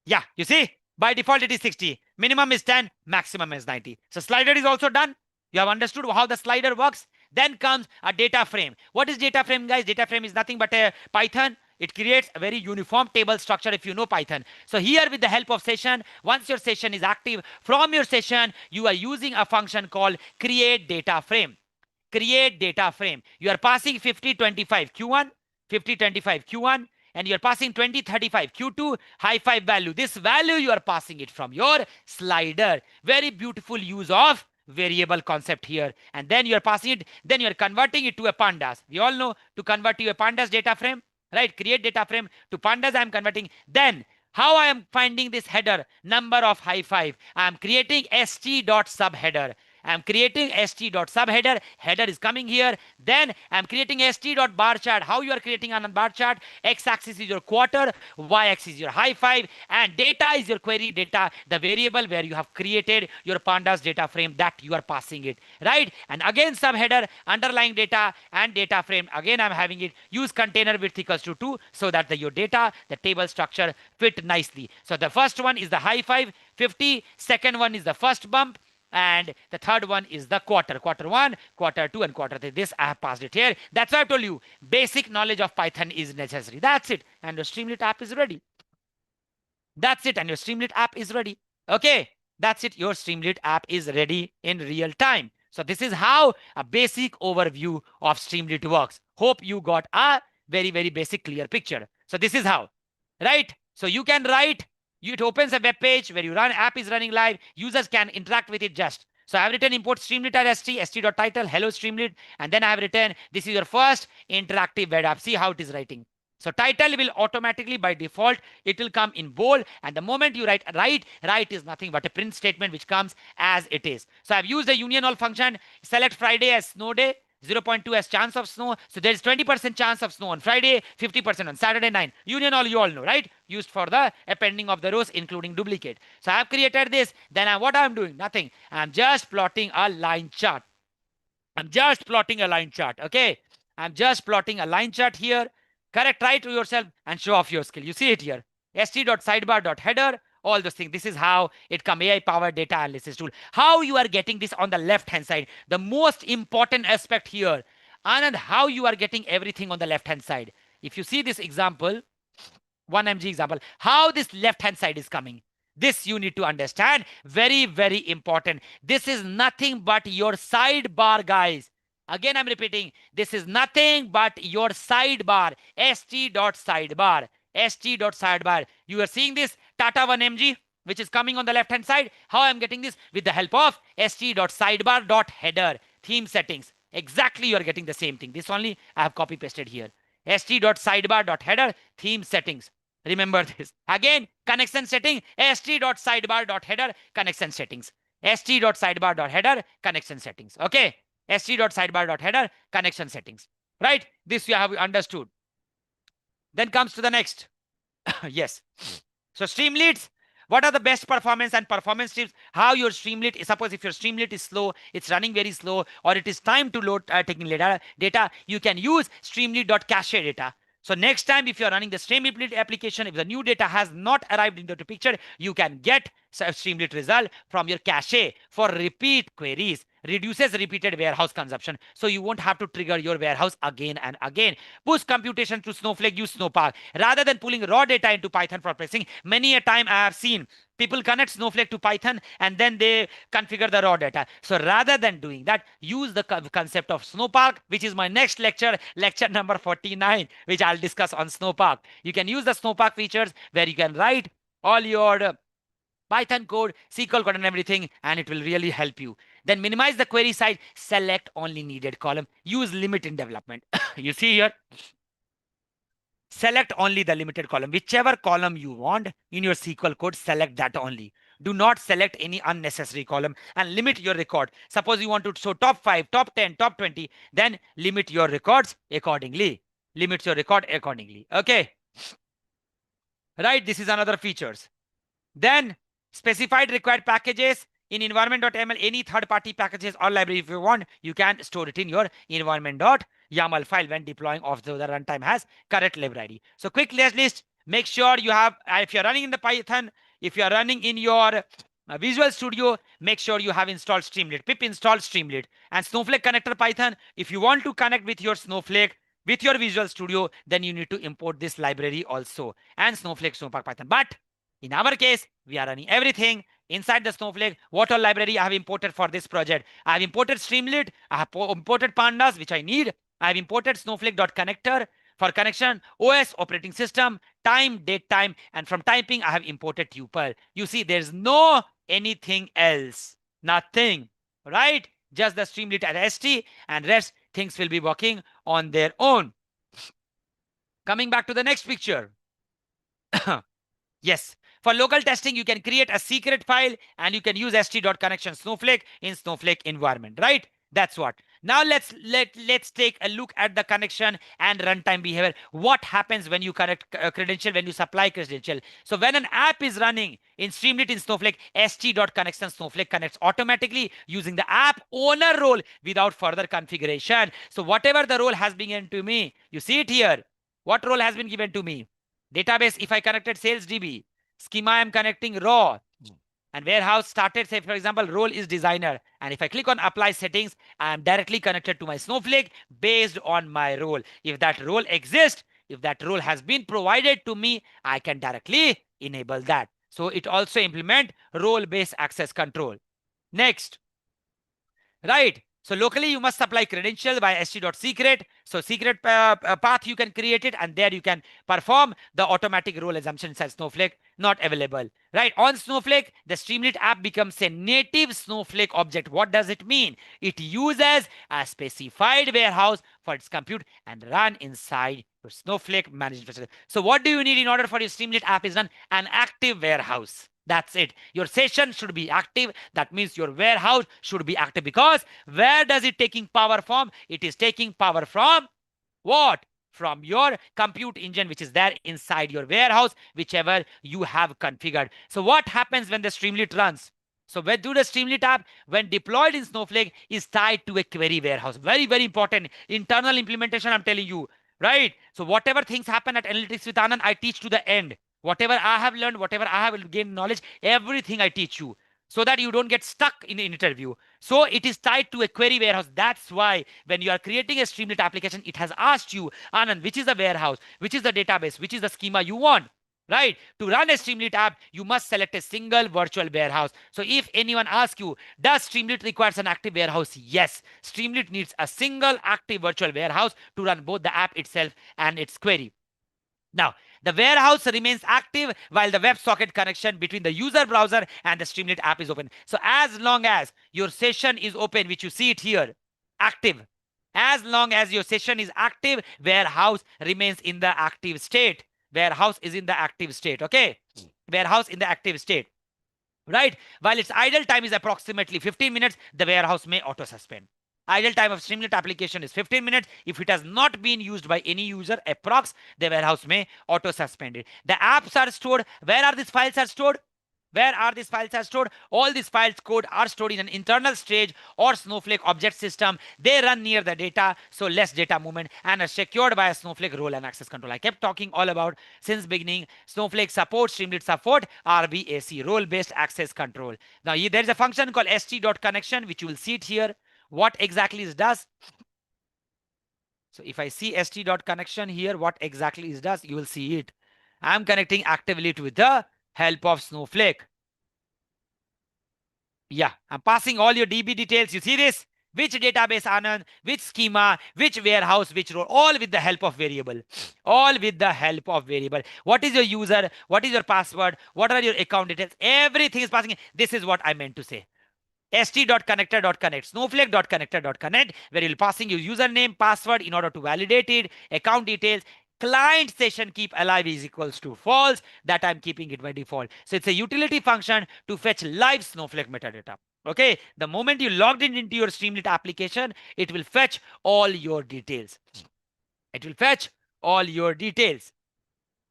Yeah, you see, by default it is 60. Minimum is 10, maximum is 90. So slider is also done. You have understood how the slider works. Then comes a data frame. What is data frame, guys? Data frame is nothing but a Python. It creates a very uniform table structure if you know Python. So here with the help of session, once your session is active, from your session, you are using a function called create data frame. Create data frame. You are passing 5025 Q1, 5025 Q1, and you're passing 2035 Q2 high 5 value. This value you are passing it from your slider. Very beautiful use of variable concept here. And then you're passing it, then you're converting it to a pandas. We all know to convert to a pandas data frame, right? Create data frame to pandas I'm converting. Then how I am finding this header number of high 5? I am creating st.subheader. I'm creating st.subheader. Header is coming here. Then I'm creating st.bar chart. How you are creating on a bar chart? X-axis is your quarter, y-axis is your high 5, and data is your query data, the variable where you have created your pandas data frame that you are passing it, right? And again subheader, underlying data and data frame. Again I'm having it. Use container width equals to 2 so that your data, the table structure fit nicely. So the first one is the high 5, 50. Second one is the first bump. And the third one is the quarter 1, quarter 2, and quarter 3. This I have passed it here. That's why I told you basic knowledge of Python is necessary. That's it. And your Streamlit app is ready. That's it. And your Streamlit app is ready. Okay. That's it. Your Streamlit app is ready in real time. So this is how a basic overview of Streamlit works. Hope you got a very, very basic clear picture. So this is how, right? So you can write, it opens a web page where you run, app is running live, users can interact with it just. So I have written import Streamlit as st.title, hello Streamlit, and then I have written, this is your first interactive web app. See how it is writing. So title will automatically by default, it will come in bold, and the moment you write write is nothing but a print statement which comes as it is. So I've used the union all function, select Friday as snow day, 0.2 as chance of snow. So there is 20% chance of snow on Friday, 50% on Saturday 9. Union all you all know, right? Used for the appending of the rows, including duplicate. So I have created this. Then what I'm doing? Nothing. I'm just plotting a line chart. I'm just plotting a line chart. Okay. I'm just plotting a line chart here. Correct. Try to yourself and show off your skill. You see it here. st.sidebar.header. All those things. This is how it comes, AI powered data analysis tool. How you are getting this on the left hand side. The most important aspect here, Anand, how you are getting everything on the left hand side. If you see this example, 1mg example, how this left hand side is coming. This you need to understand. Very, very important. This is nothing but your sidebar, guys. Again, I'm repeating. This is nothing but your sidebar. st.sidebar. st.sidebar. You are seeing this Tata 1mg, which is coming on the left hand side. How I'm getting this? With the help of st.sidebar.header. Theme settings. Exactly, you are getting the same thing. This only I have copy pasted here. st.sidebar.header. Theme settings. Remember this. Again, connection setting. st.sidebar.header. Connection settings. st.sidebar.header. Connection settings. Okay. st.sidebar.header. Connection settings. Right? This you have understood. Then comes to the next. Yes. So Streamlits, what are the best performance and performance tips? How your Streamlit, suppose if your Streamlit is slow, it's running very slow, or it is time to load taking data, you can use Streamlit.cache data. So next time, if you're running the Streamlit application, if the new data has not arrived into the picture, you can get a Streamlit result from your cache for repeat queries. Reduces repeated warehouse consumption. So you won't have to trigger your warehouse again and again. Push computation to Snowflake, use Snowpark. Rather than pulling raw data into Python for processing, many a time I have seen people connect Snowflake to Python and then they configure the raw data. So rather than doing that, use the concept of Snowpark, which is my next lecture, lecture number 49, which I'll discuss on Snowpark. You can use the Snowpark features where you can write all your Python code, SQL code and everything, and it will really help you. Then minimize the query size, select only needed column, use limit in development. You see here, select only the limited column. Whichever column you want in your SQL code, select that only. Do not select any unnecessary column and limit your record. Suppose you want to show top 5, top 10, top 20, then limit your records accordingly. Limit your record accordingly. Okay. Right, this is another features. Then specified required packages in environment.yaml, any third-party packages or library if you want, you can store it in your environment.yaml file when deploying of the runtime has correct library. So quick list, make sure you have, if you're running in the Python, if you're running in your Visual Studio, make sure you have installed Streamlit, pip install Streamlit. And Snowflake connector Python, if you want to connect with your Snowflake, with your Visual Studio, then you need to import this library also, and Snowflake Snowpark Python. But in our case, we are running everything inside the Snowflake. What all library I have imported for this project? I have imported Streamlit, I have imported Pandas, which I need. I have imported Snowflake.connector for connection, OS, operating system, time, date time, and from typing, I have imported tuple. You see, there's no anything else. Nothing, right? Just the Streamlit and ST, and rest things will be working on their own. Coming back to the next picture. Yes, for local testing, you can create a secret file and you can use st.connection Snowflake in Snowflake environment, right? That's what. Now let's take a look at the connection and runtime behavior. What happens when you connect credential, when you supply credential? So when an app is running in Streamlit in Snowflake, st.connection Snowflake connects automatically using the app owner role without further configuration. So whatever the role has been given to me, you see it here. What role has been given to me? Database, if I connected sales DB, schema, I'm connecting raw, and warehouse started, say, for example, role is designer. And if I click on apply settings, I'm directly connected to my Snowflake based on my role. If that role exists, if that role has been provided to me, I can directly enable that. So it also implement role-based access control. Next, right? So locally, you must supply credential by st.secret. So secret path, you can create it, and there you can perform the automatic role assumption inside Snowflake. Not available, right? On Snowflake, the Streamlit app becomes a native Snowflake object. What does it mean? It uses a specified warehouse for its compute and run inside your Snowflake managed facility. So what do you need in order for your Streamlit app is run? An active warehouse. That's it. Your session should be active. That means your warehouse should be active, because where does it taking power from? It is taking power from what? From your compute engine, which is there inside your warehouse, whichever you have configured. So what happens when the Streamlit runs? So when do the Streamlit app, when deployed in Snowflake, is tied to a query warehouse. Very, very important. Internal implementation, I'm telling you, right? So whatever things happen at Analytics with Anand, I teach to the end. Whatever I have learned, whatever I have gained knowledge, everything I teach you, so that you don't get stuck in the interview. So it is tied to a query warehouse. That's why when you are creating a Streamlit application, it has asked you, Anand, which is the warehouse, which is the database, which is the schema you want, right? To run a Streamlit app, you must select a single virtual warehouse. So if anyone asks you, does Streamlit requires an active warehouse? Yes, Streamlit needs a single active virtual warehouse to run both the app itself and its query. Now, the warehouse remains active while the WebSocket connection between the user browser and the Streamlit app is open. So as long as your session is open, which you see it here, active, as long as your session is active, warehouse remains in the active state. Warehouse is in the active state, okay? Warehouse in the active state, right? While its idle time is approximately 15 minutes, the warehouse may auto-suspend. Idle time of Streamlit application is 15 minutes. If it has not been used by any user, approx, the warehouse may auto-suspend it. The apps are stored. Where are these files are stored? Where are these files are stored? All these files code are stored in an internal stage or Snowflake object system. They run near the data, so less data movement, and are secured by a Snowflake role and access control. I kept talking all about since beginning. Snowflake support, Streamlit support, RBAC, role-based access control. Now, there is a function called st.connection, which you will see it here. What exactly it does? So if I see st.connection here, what exactly it does, you will see it. I'm connecting actively with the help of Snowflake. Yeah, I'm passing all your DB details. You see this? Which database, Anand, which schema, which warehouse, which role, all with the help of variable. All with the help of variable. What is your user? What is your password? What are your account details? Everything is passing. This is what I meant to say. st.connector.connect, snowflake.connector.connect, where you'll passing your username, password in order to validate it, account details. Client session keep alive is equals to false. That I'm keeping it by default. So it's a utility function to fetch live Snowflake metadata. Okay, the moment you logged in into your Streamlit application, it will fetch all your details. It will fetch all your details,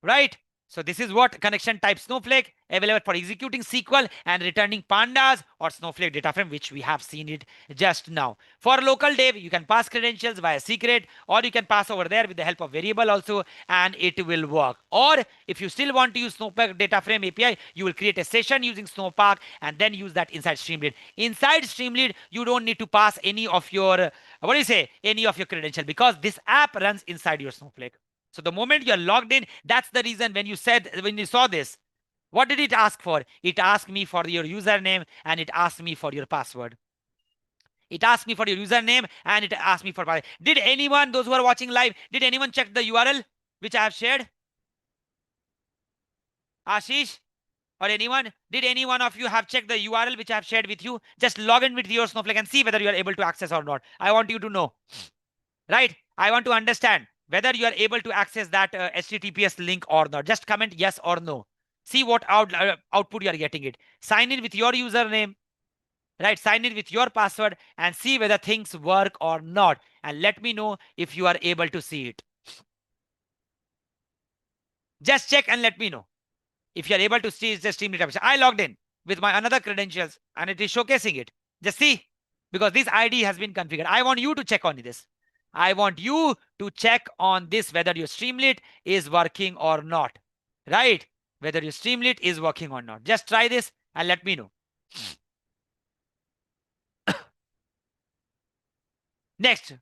right? So this is what connection type Snowflake, available for executing SQL and returning pandas or Snowflake data frame, which we have seen it just now. For local dev, you can pass credentials via secret, or you can pass over there with the help of variable also, and it will work. Or if you still want to use Snowflake data frame API, you will create a session using Snowpark and then use that inside Streamlit. Inside Streamlit, you don't need to pass any of your, what do you say, any of your credential, because this app runs inside your Snowflake. So the moment you're logged in, that's the reason when you saw this, what did it ask for? It asked me for your username and it asked me for your password. It asked me for your username and it asked me for password. Did anyone, those who are watching live, did anyone check the URL which I have shared? Ashish or anyone? Did any one of you have checked the URL which I have shared with you? Just log in with your Snowflake and see whether you are able to access or not. I want you to know. Right? I want to understand whether you are able to access that HTTPS link or not. Just comment yes or no. See what output you are getting it. Sign in with your username, right? Sign in with your password and see whether things work or not. And let me know if you are able to see it. Just check and let me know if you are able to see the Streamlit application. I logged in with my another credentials and it is showcasing it. Just see, because this ID has been configured. I want you to check on this. I want you to check on this whether your Streamlit is working or not. Right? Whether your Streamlit is working or not. Just try this and let me know. Next,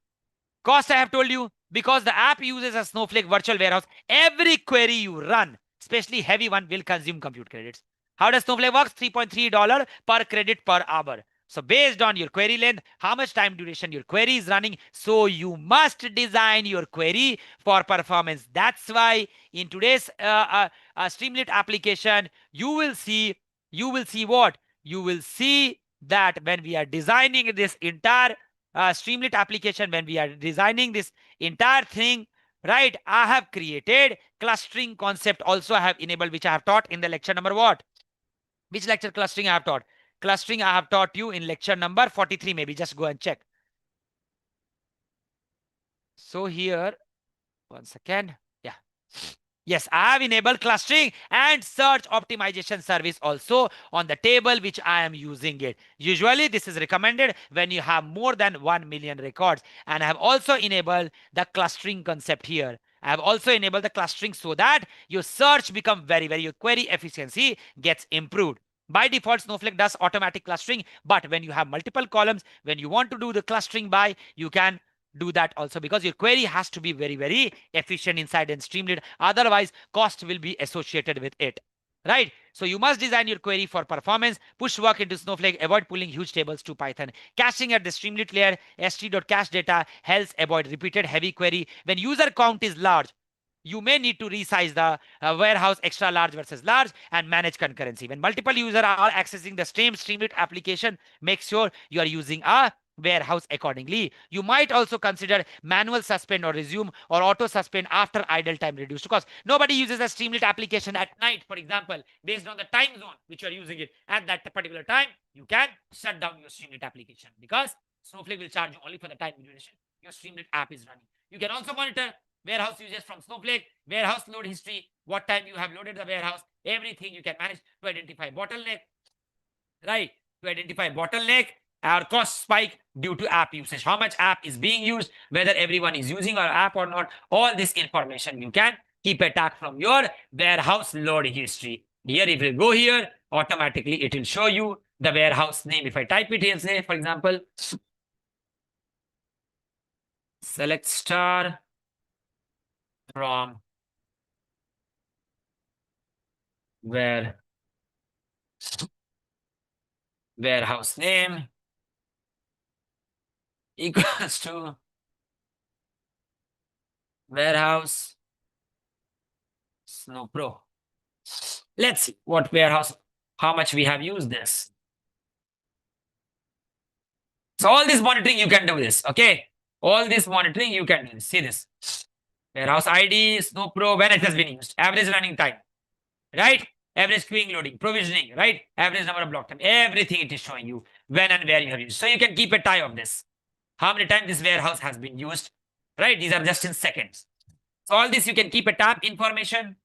cost I have told you, because the app uses a Snowflake virtual warehouse, every query you run, especially heavy one, will consume compute credits. How does Snowflake works? $3.3 per credit per hour. So based on your query length, how much time duration your query is running, so you must design your query for performance. That's why in today's Streamlit application, you will see what? You will see that when we are designing this entire Streamlit application, when we are designing this entire thing, right, I have created clustering concept also. I have enabled, which I have taught in the lecture number what? Which lecture clustering I have taught? Clustering I have taught you in lecture number 43, maybe. Just go and check. So here, 1 second. Yeah. Yes, I have enabled clustering and search optimization service also on the table which I am using it. Usually this is recommended when you have more than 1 million records. And I have also enabled the clustering concept here. I have also enabled the clustering so that your search become your query efficiency gets improved. By default, Snowflake does automatic clustering, but when you have multiple columns, when you want to do the clustering by, you can do that also, because your query has to be very efficient inside and Streamlit. Otherwise, cost will be associated with it. Right? So you must design your query for performance. Push work into Snowflake. Avoid pulling huge tables to Python. Caching at the Streamlit layer. st.cache data helps avoid repeated heavy query. When user count is large, you may need to resize the warehouse extra large versus large and manage concurrency. When multiple users are accessing the same Streamlit application, make sure you are using a warehouse accordingly. You might also consider manual suspend or resume or auto suspend after idle time reduced, because nobody uses a Streamlit application at night, for example, based on the time zone which you are using it. At that particular time, you can shut down your Streamlit application, because Snowflake will charge you only for the time duration your Streamlit app is running. You can also monitor warehouse usage from Snowflake, warehouse load history, what time you have loaded the warehouse, everything you can manage to identify bottleneck, right? To identify bottleneck or cost spike due to app usage. How much app is being used, whether everyone is using our app or not. All this information you can keep a tag from your warehouse load history. Here, if you go here, automatically it will show you the warehouse name. If I type it here, say, for example, select star from warehouse name equals to warehouse Snow Pro. Let's see what warehouse, how much we have used this. So all this monitoring, you can do this, okay? All this monitoring, you can do this. See this. Warehouse ID, Snow Pro, when it has been used. Average running time, right? Average queuing loading, provisioning, right? Average number of block time. Everything it is showing you when and where you have used. So you can keep a tie of this. How many times this warehouse has been used, right? These are just in seconds. So all this you can keep a tab information.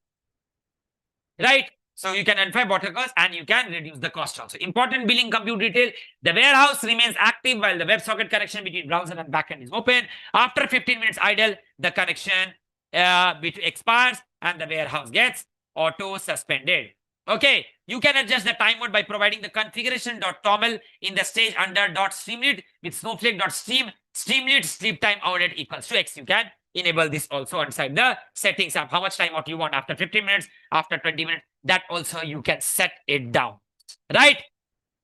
right? So you can identify bottleneck cost and you can reduce the cost also. Important billing compute detail. The warehouse remains active while the WebSocket connection between browser and backend is open. After 15 minutes idle, the connection expires and the warehouse gets auto suspended. Okay, you can adjust the time mode by providing the configuration.toml in the stage under .streamlit with snowflake.stream. Streamlit sleep time audit equals to X. You can enable this also inside the settings app. How much time what you want after 15 minutes, after 20 minutes, that also you can set it down. Right?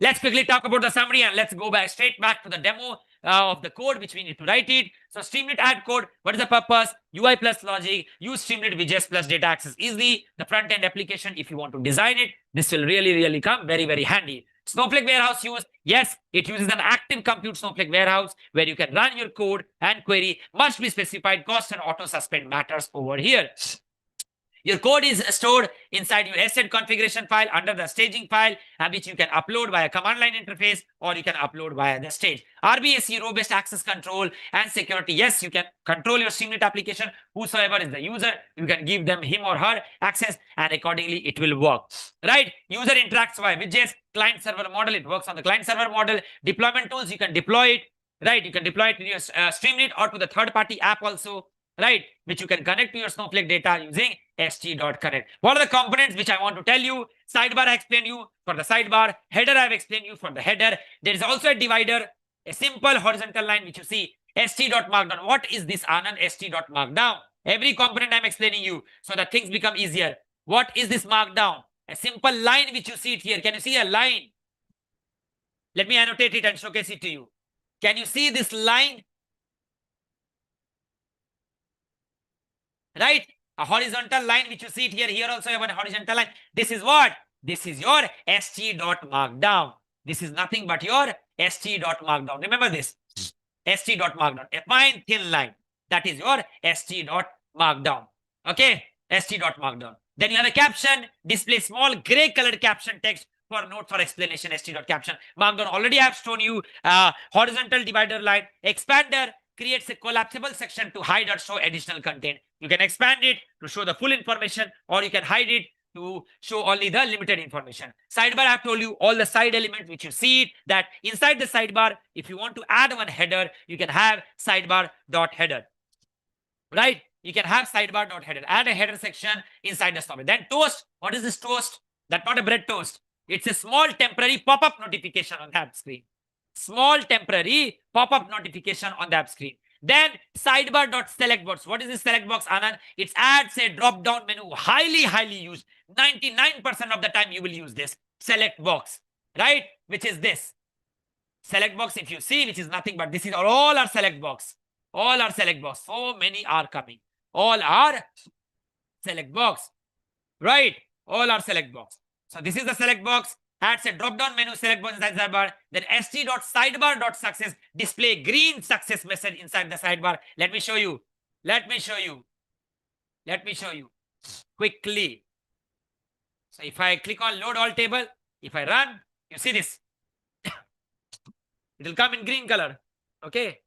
Let's quickly talk about the summary and let's go straight back to the demo of the code which we need to write it. So Streamlit add code. What is the purpose? UI plus logic. Use Streamlit widgets plus data access easily. The front end application, if you want to design it, this will really come very handy. Snowflake warehouse use. Yes, it uses an active compute Snowflake warehouse where you can run your code and query. Must be specified. Cost and auto suspend matters over here. Your code is stored inside your asset configuration file under the staging file, which you can upload via command line interface or you can upload via the stage. RBAC, robust access control and security. Yes, you can control your Streamlit application. Whosoever is the user, you can give them him or her access and accordingly it will work. Right? User interacts via widgets, client server model. It works on the client server model. Deployment tools, you can deploy it. Right? You can deploy it in your Streamlit or to the third-party app also. Right, which you can connect to your Snowflake data using st.connect. What are the components which I want to tell you? Sidebar I explained you for the sidebar. Header I have explained you for the header. There is also a divider, a simple horizontal line which you see st.markdown. What is this, Anand? st.markdown. Every component I'm explaining you so that things become easier. What is this markdown? A simple line which you see it here. Can you see a line? Let me annotate it and showcase it to you. Can you see this line? Right? A horizontal line which you see it here. Here also you have a horizontal line. This is what? This is your st.markdown. This is nothing but your st.markdown. Remember this. st.markdown. A fine thin line. That is your st.markdown. Okay? st.markdown. Then you have a caption. Display small gray colored caption text for note for explanation. st.caption. Markdown. Already I have shown you horizontal divider line. Expander creates a collapsible section to hide or show additional content. You can expand it to show the full information or you can hide it to show only the limited information. Sidebar, I have told you all the side elements which you see it, that inside the sidebar, if you want to add one header, you can have sidebar.header. Right? You can have sidebar.header. Add a header section inside the software. Then toast. What is this toast? That's not a bread toast. It's a small temporary pop-up notification on the app screen. Small temporary pop-up notification on the app screen. Then sidebar.select box. What is this select box, Anand? It adds a drop-down menu, highly used. 99% of the time you will use this select box, right? Which is this select box. If you see, which is nothing but this is all our select box. All our select box. So many are coming. All are select box, right? All are select box. So this is the select box. Adds a drop-down menu, select box inside sidebar. Then st.sidebar.success display green success message inside the sidebar. Let me show you. Let me show you quickly. So if I click on load all table, if I run, you see this. It will come in green color. Okay.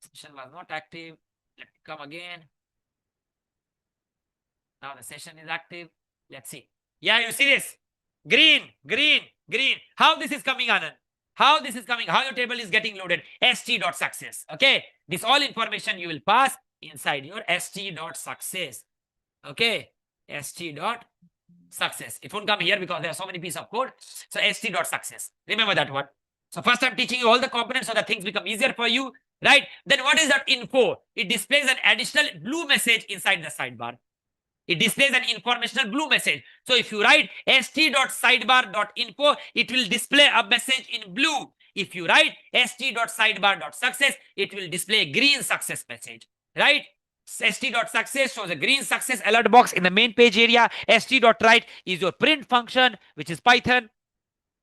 Session was not active. Let me come again. Now the session is active. Let's see. Yeah, you see this. Green. How this is coming, Anand? How this is coming? How your table is getting loaded? st.success. Okay. This all information you will pass inside your st.success. Okay. st.success. It won't come here because there are so many pieces of code. So st.success. Remember that one. So first I'm teaching you all the components so that things become easier for you. Right? Then what is that info? It displays an additional blue message inside the sidebar. It displays an informational blue message. So if you write st.sidebar.info, it will display a message in blue. If you write st.sidebar.success, it will display a green success message. Right? st.success shows a green success alert box in the main page area. st.write is your print function, which is Python.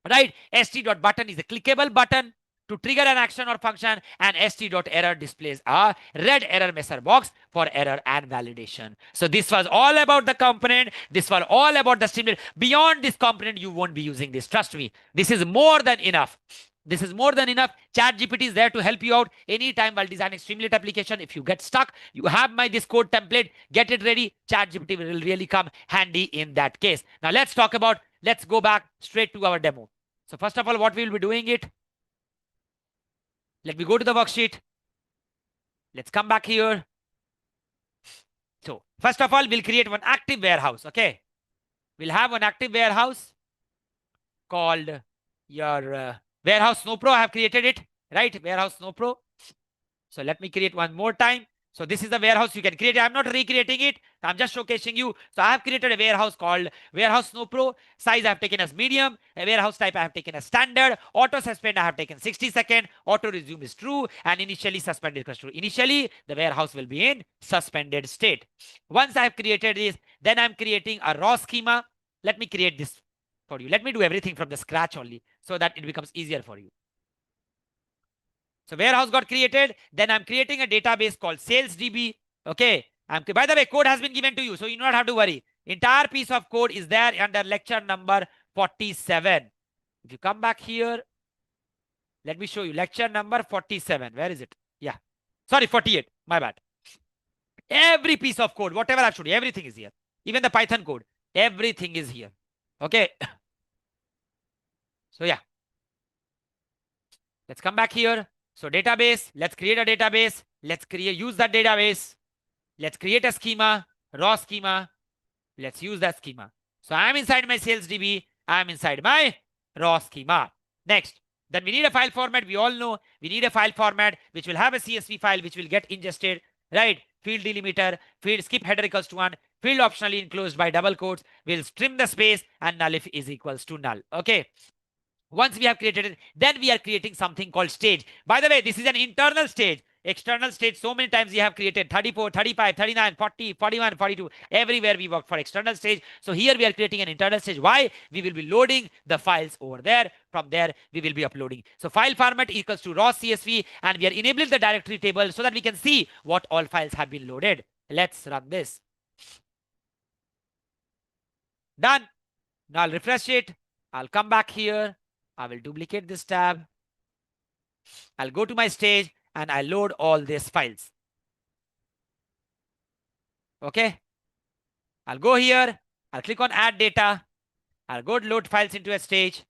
Right? st.button is a clickable button to trigger an action or function, and st.error displays a red error message box for error and validation. So this was all about the component. This was all about the Streamlit. Beyond this component, you won't be using this. Trust me, this is more than enough. This is more than enough. ChatGPT is there to help you out anytime while designing Streamlit application. If you get stuck, you have my this code template. Get it ready. ChatGPT will really come handy in that case. Now let's go back straight to our demo. So first of all, what we will be doing it. Let me go to the worksheet. Let's come back here. So first of all, we'll create one active warehouse. Okay. We'll have one active warehouse called your warehouse Snowpro. I have created it, right? Warehouse Snowpro. So let me create one more time. So this is the warehouse you can create. I'm not recreating it. I'm just showcasing you. So I have created a warehouse called Warehouse Snowpro. Size I have taken as medium. A warehouse type I have taken as standard. Auto suspend I have taken 60 seconds. Auto resume is true. And initially suspended is true. Initially, the warehouse will be in suspended state. Once I have created this, then I'm creating a raw schema. Let me create this for you. Let me do everything from the scratch only so that it becomes easier for you. So warehouse got created. Then I'm creating a database called SalesDB. Okay. By the way, code has been given to you, so you do not have to worry. Entire piece of code is there under lecture number 47. If you come back here, let me show you lecture number 47. Where is it? Yeah. Sorry, 48. My bad. Every piece of code, whatever I've showed you, everything is here. Even the Python code, everything is here. Okay. So yeah. Let's come back here. So database, let's create a database. Use that database. Let's create a schema, raw schema. Let's use that schema. So I'm inside my SalesDB. I'm inside my raw schema. Next, then we need a file format. We all know we need a file format which will have a CSV file which will get ingested, right? Field delimiter, field skip header equals to 1, field optionally enclosed by double quotes. We'll trim the space and null if is equals to null. Okay. Once we have created it, then we are creating something called stage. By the way, this is an internal stage. External stage, so many times we have created 34, 35, 39, 40, 41, 42. Everywhere we work for external stage. So here we are creating an internal stage. Why? We will be loading the files over there. From there, we will be uploading. So file format equals to raw CSV, and we are enabling the directory table so that we can see what all files have been loaded. Let's run this. Done. Now I'll refresh it. I'll come back here. I will duplicate this tab. I'll go to my stage and I load all these files. Okay. I'll go here. I'll click on add data. I'll go to load files into a stage.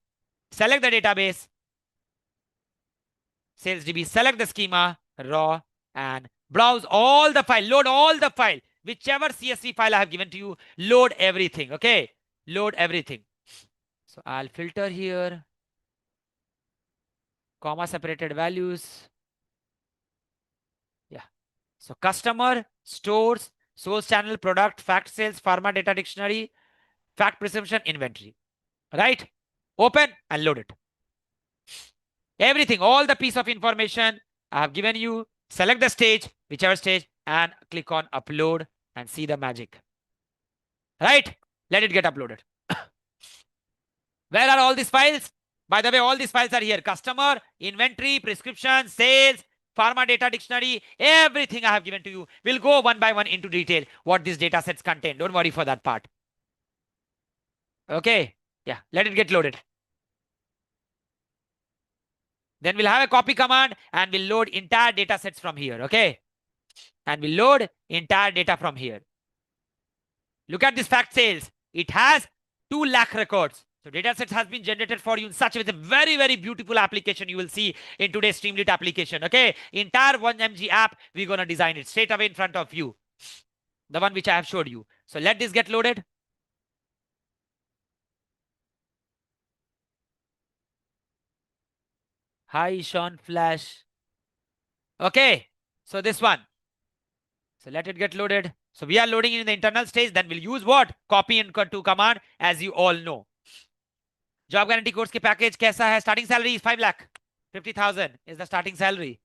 Select the database. SalesDB, select the schema, raw, and browse all the file. Load all the file. Whichever CSV file I have given to you, load everything. Okay. Load everything. So I'll filter here. Comma separated values. Yeah. So customer, stores, source channel, product, fact sales, pharma data dictionary, fact presumption, inventory. Right? Open and load it. Everything, all the piece of information I have given you. Select the stage, whichever stage, and click on upload and see the magic. Right? Let it get uploaded. Where are all these files? By the way, all these files are here. Customer, inventory, prescription, sales, pharma data dictionary, everything I have given to you. We'll go one by one into detail what these data sets contain. Don't worry for that part. Okay. Yeah, let it get loaded. Then we'll have a copy command and we'll load entire data sets from here. Okay. And we'll load entire data from here. Look at this fact sales. It has 2 lakh records. So datasets has been generated for you in such a way. It's a very, very beautiful application you will see in today's Streamlit application. Okay. Entire 1mg app, we're going to design it straight away in front of you. The one which I have showed you. So let this get loaded. Hi, Sean Flash. Okay. So this one. So let it get loaded. So we are loading in the internal stage. Then we'll use what? Copy and cut to command, as you all know. Job guarantee course के package कैसा है? Starting salary is 5 lakh. 50,000 is the starting salary.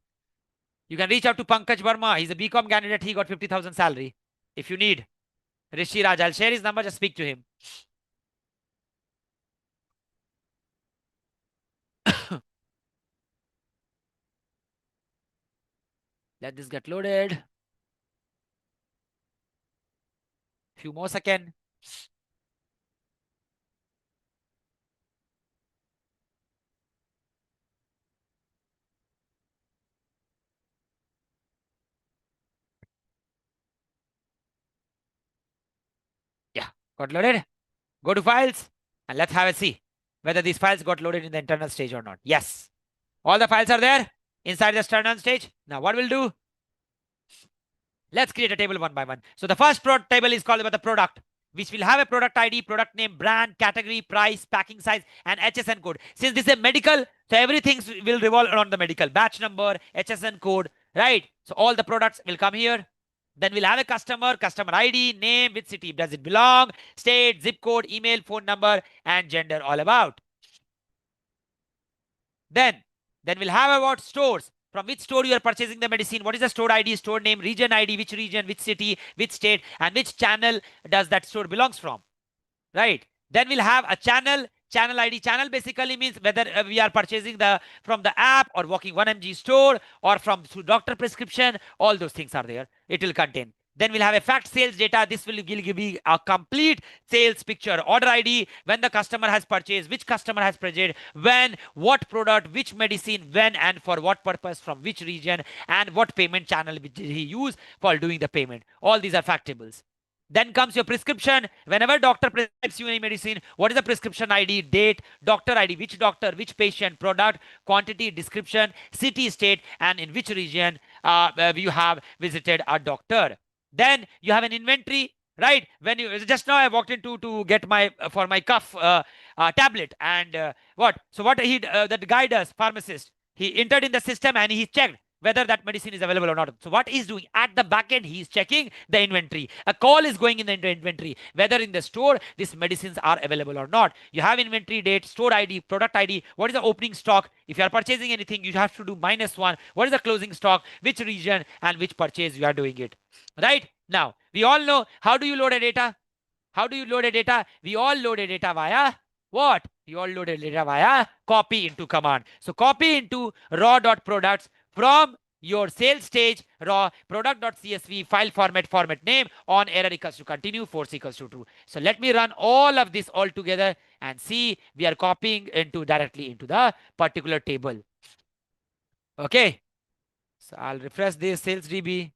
You can reach out to Pankaj Verma. He's a BCom candidate. He got 50,000 salary. If you need. Rishi Raj, I'll share his number. Just speak to him. Let this get loaded. Few more seconds. Got loaded? Go to files and let's have a see whether these files got loaded in the internal stage or not. Yes. All the files are there inside the internal stage. Now what we'll do, let's create a table one by one. So the first table is called about the product, which will have a product ID, product name, brand, category, price, packing size, and HSN code. Since this is a medical, so everything will revolve around the medical. Batch number, HSN code, right? So all the products will come here. Then we'll have a customer ID, name, which city does it belong, state, zip code, email, phone number, and gender all about. Then we'll have about stores. From which store you are purchasing the medicine, what is the store ID, store name, region ID, which region, which city, which state, and which channel does that store belongs from, right? Then we'll have a channel ID. Channel basically means whether we are purchasing the from the app or walking 1 mg store or from through doctor prescription. All those things are there. It will contain. Then we'll have a fact sales data. This will give you a complete sales picture. Order ID, when the customer has purchased, which customer has purchased, when, what product, which medicine, when and for what purpose, from which region, and what payment channel did he use for doing the payment. All these are fact tables. Then comes your prescription. Whenever doctor prescribes you any medicine, what is the prescription ID, date, doctor ID, which doctor, which patient, product, quantity, description, city, state, and in which region you have visited a doctor. Then you have an inventory, right? When you just now I walked into to get my for my cough tablet, and what? So what that guy does, pharmacist, he entered in the system and he checked whether that medicine is available or not. So what he's doing at the back end, he's checking the inventory. A call is going in the inventory, whether in the store these medicines are available or not. You have inventory date, store ID, product ID. What is the opening stock? If you are purchasing anything, you have to do -1. What is the closing stock? Which region and which purchase you are doing it. Right? Now, we all know how do you load a data? How do you load a data? We all load a data via what? We all load a data via copy into command. So copy into raw.products from your sales stage raw product.csv file format name on error equals to continue force equals to true. So let me run all of this all together and see we are copying into directly into the particular table. Okay. So I'll refresh this sales DB.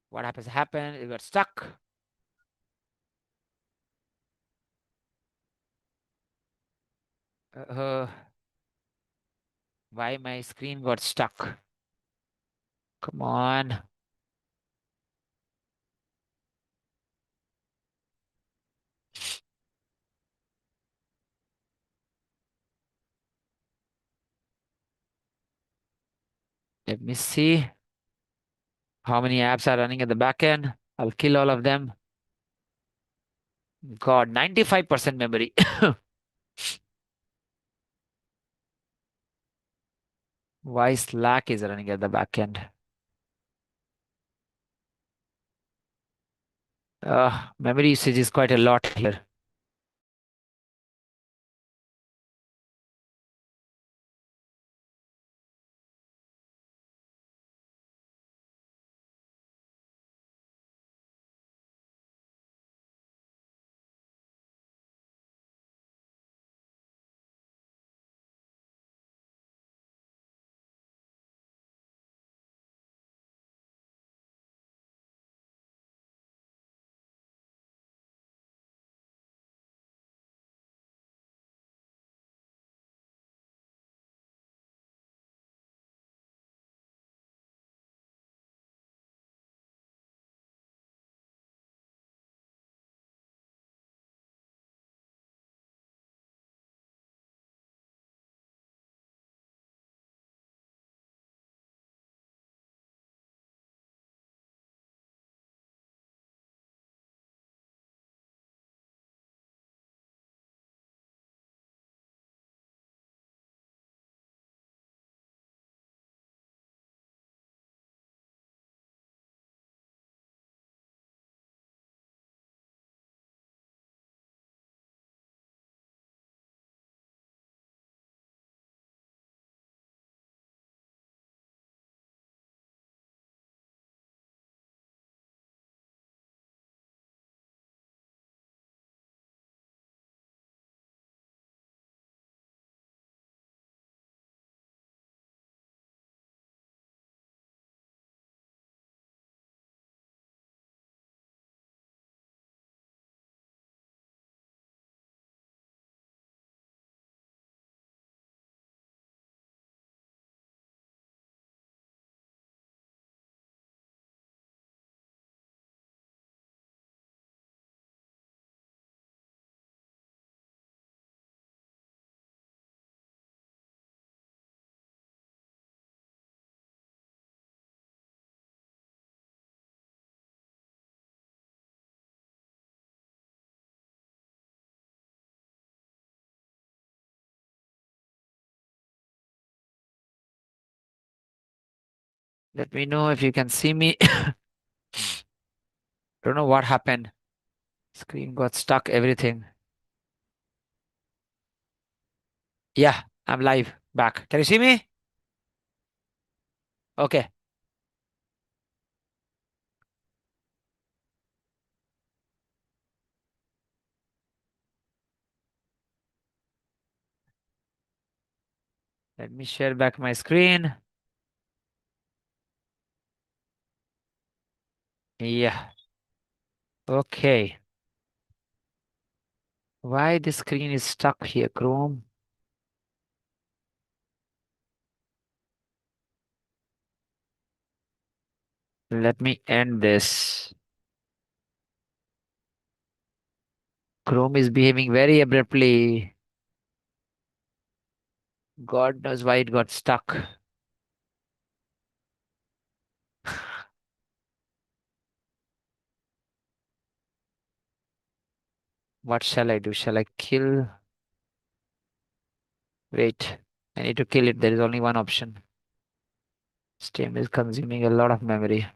What happens? It got stuck. Why my screen got stuck? Come on. Let me see how many apps are running at the back end. I'll kill all of them. God, 95% memory. Why Slack is running at the back end? Memory usage is quite a lot here. Let me know if you can see me. Don't know what happened. Screen got stuck, everything. Yeah, I'm live back. Can you see me? Okay. Let me share back my screen. Yeah. Okay. Why the screen is stuck here, Chrome? Let me end this. Chrome is behaving very abruptly. God knows why it got stuck. What shall I do? Shall I kill? Wait. I need to kill it. There is only one option. Steam is consuming a lot of memory.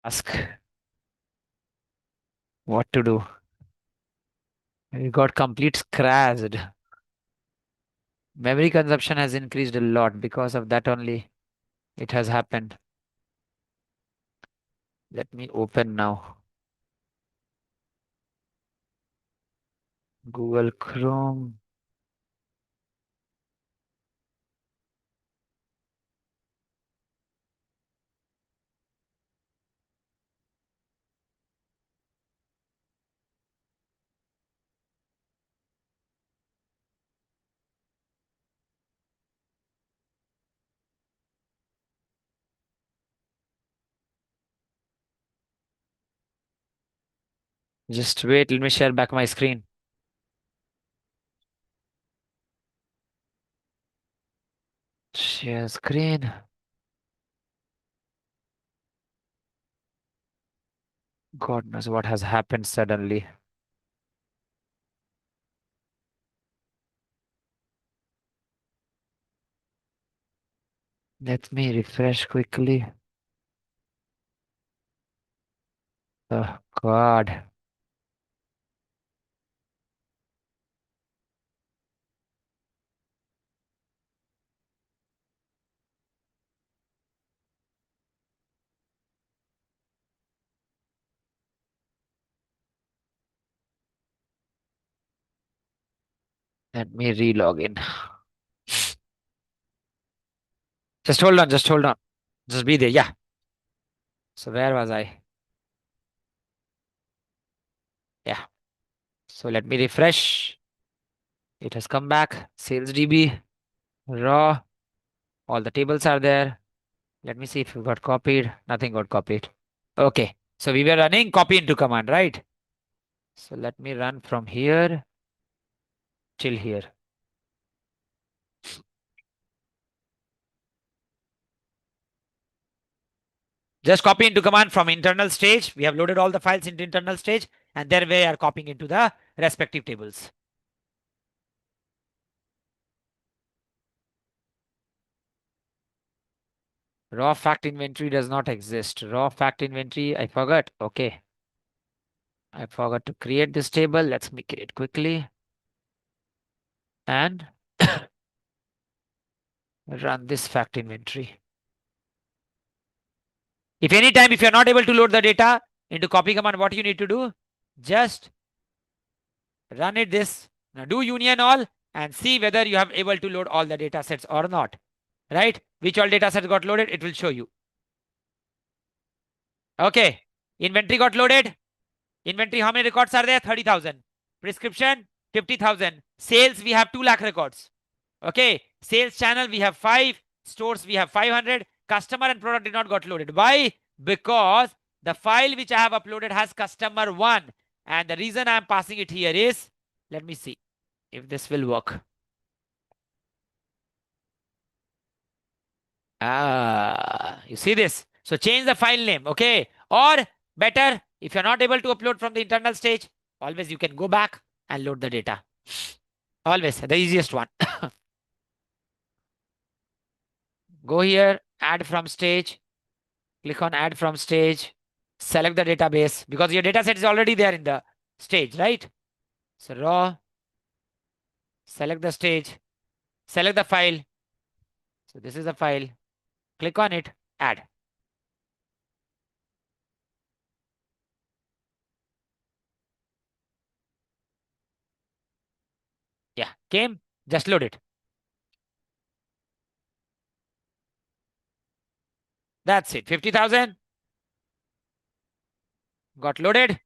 Ask what to do. It got complete crashed. Memory consumption has increased a lot because of that only. It has happened. Let me open now. Google Chrome. Just wait, let me share back my screen. Share screen. God knows what has happened suddenly. Let me refresh quickly. Oh God. Let me re-log in. Just hold on, just hold on. Just be there. Yeah. So where was I? Yeah. So let me refresh. It has come back. Sales DB, raw. All the tables are there. Let me see if it got copied. Nothing got copied. Okay. So we were running copy into command, right? So let me run from here till here. Just copy into command from internal stage. We have loaded all the files into internal stage, and there we are copying into the respective tables. Raw fact inventory does not exist. Raw fact inventory, I forgot. Okay. I forgot to create this table. Let's make it quickly. And run this fact inventory. If anytime, if you're not able to load the data into copy command, what you need to do? Just run it this. Now do union all and see whether you have able to load all the data sets or not. Right? Which all data sets got loaded, it will show you. Okay. Inventory got loaded. Inventory, how many records are there? 30,000. Prescription, 50,000. Sales, we have 2 lakh records. Okay. Sales channel, we have 5. Stores, we have 500. Customer and product did not got loaded. Why? Because the file which I have uploaded has customer 1. And the reason I am passing it here is, let me see if this will work. You see this? So change the file name, okay? Or better, if you're not able to upload from the internal stage, always you can go back and load the data. Always, the easiest one. Go here, add from stage, click on add from stage, select the database because your data set is already there in the stage, right? So raw, select the stage, select the file. So this is the file. Click on it, add. Yeah, came, just load it. That's it. 50,000 got loaded.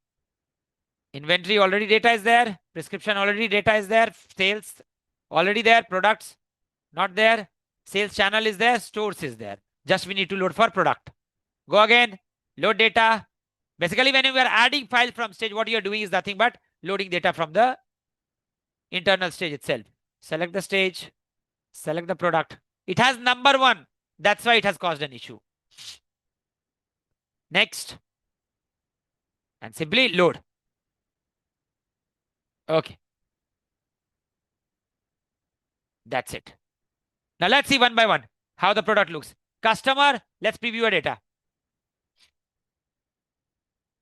Inventory already data is there. Prescription already data is there. Sales already there. Products not there. Sales channel is there. Stores is there. Just we need to load for product. Go again. Load data. Basically, when you are adding file from stage, what you are doing is nothing but loading data from the internal stage itself. Select the stage. Select the product. It has number 1. That's why it has caused an issue. Next. And simply load. Okay. That's it. Now let's see one by one how the product looks. Customer, let's preview our data.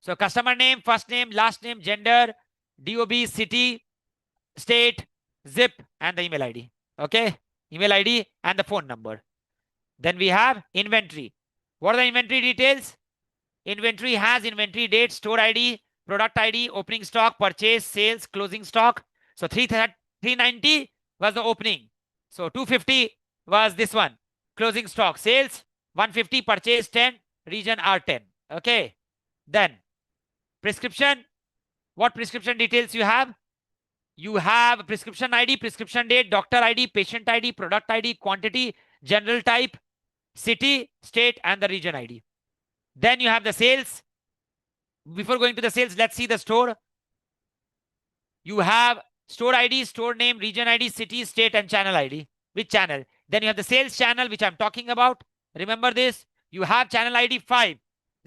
So customer name, first name, last name, gender, DOB, city, state, zip, and the email ID. Okay, email ID and the phone number. Then we have inventory. What are the inventory details? Inventory has inventory date, store ID, product ID, opening stock, purchase, sales, closing stock. So 390 was the opening. So 250 was this one. Closing stock, sales, 150, purchase 10, region R10. Okay. Then prescription. What prescription details you have? You have prescription ID, prescription date, doctor ID, patient ID, product ID, quantity, general type, city, state, and the region ID. Then you have the sales. Before going to the sales, let's see the store. You have store ID, store name, region ID, city, state, and channel ID. Which channel? Then you have the sales channel, which I'm talking about. Remember this. You have channel ID 5,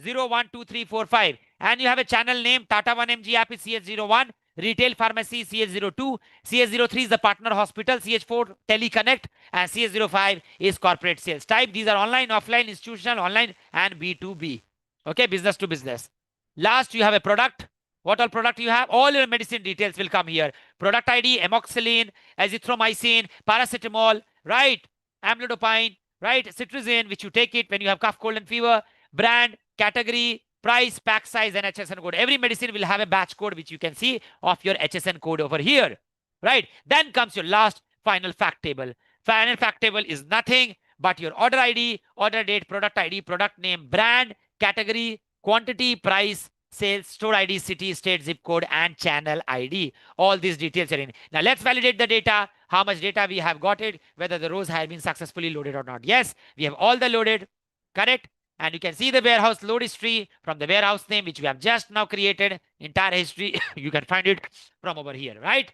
0, 1, 2, 3, 4, 5. And you have a channel name. Tata 1MG app is CH01. Retail pharmacy CH02. CH03 is the partner hospital. CH4 teleconnect. And CH05 is corporate sales type. These are online, offline, institutional, online, and B2B. Okay, business to business. Last, you have a product. What all product you have? All your medicine details will come here. Product ID, amoxicillin, azithromycin, paracetamol, right? Amlodipine, right? Cetirizine, which you take it when you have cough, cold, and fever. Brand, category, price, pack size, and HSN code. Every medicine will have a batch code, which you can see of your HSN code over here, right? Then comes your last final fact table. Final fact table is nothing but your order ID, order date, product ID, product name, brand, category, quantity, price, sales, store ID, city, state, zip code, and channel ID. All these details are in. Now let's validate the data, how much data we have got it, whether the rows have been successfully loaded or not. Yes, we have all the loaded, correct? And you can see the warehouse load history from the warehouse name, which we have just now created. Entire history, you can find it from over here, right?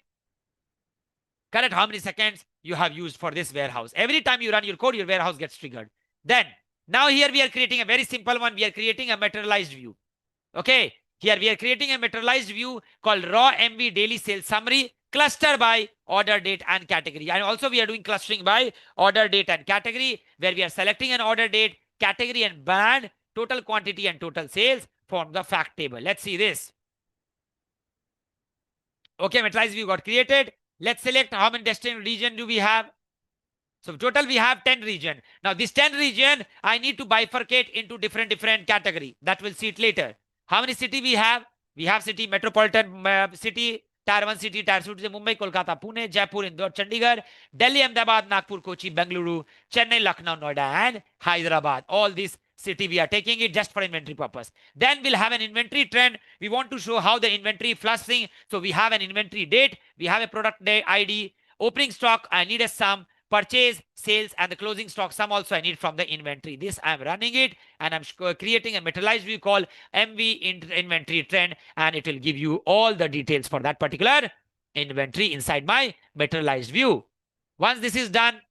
Correct how many seconds you have used for this warehouse. Every time you run your code, your warehouse gets triggered. Then, now here we are creating a very simple one. We are creating a materialized view. Okay, here we are creating a materialized view called raw MV daily sales summary, cluster by order date and category. And also we are doing clustering by order date and category, where we are selecting an order date, category and brand, total quantity and total sales form the fact table. Let's see this. Okay, metrics view got created. Let's select how many destination region do we have. So total we have 10 region. Now this 10 region, I need to bifurcate into different category. That we'll see it later. How many city we have? We have city, metropolitan city, Tier 1 city, Tier 2 city, Mumbai, Kolkata, Pune, Jaipur, Indore, Chandigarh, Delhi, Ahmedabad, Nagpur, Kochi, Bengaluru, Chennai, Lucknow, Noida, and Hyderabad. All these city we are taking it just for inventory purpose. Then we'll have an inventory trend. We want to show how the inventory flushing. So we have an inventory date. We have a product day ID. Opening stock, I need a sum. Purchase, sales, and the closing stock sum also I need from the inventory. This I'm running it, and I'm creating a materialized view called MV inventory trend, and it will give you all the details for that particular inventory inside my materialized view. Once this is done,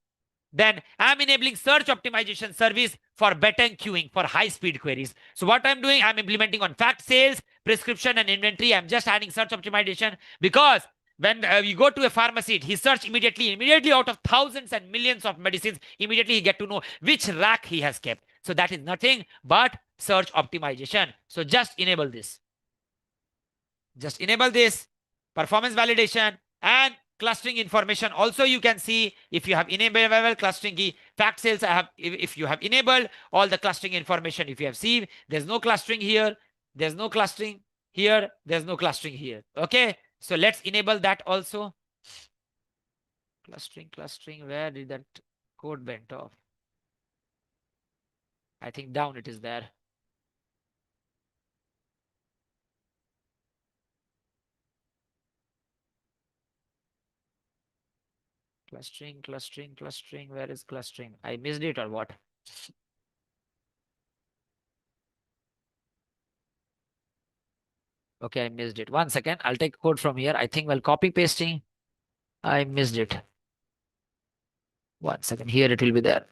then I'm enabling search optimization service for better queuing for high speed queries. So what I'm doing, I'm implementing on fact, sales, prescription, and inventory. I'm just adding search optimization because when you go to a pharmacy, he search immediately out of thousands and millions of medicines, immediately he get to know which rack he has kept. So that is nothing but search optimization. So just enable this. Just enable this, performance validation, and clustering information. Also, you can see if you have enabled clustering key, fact sales, I have, if you have enabled all the clustering information, if you have seen, there's no clustering here, there's no clustering here, there's no clustering here. Okay. So let's enable that also. Clustering, where did that code went off? I think down it is there. Clustering, where is clustering? I missed it or what? Okay, I missed it. 1 second, I'll take code from here. I think while copy pasting, I missed it. 1 second, here it will be there.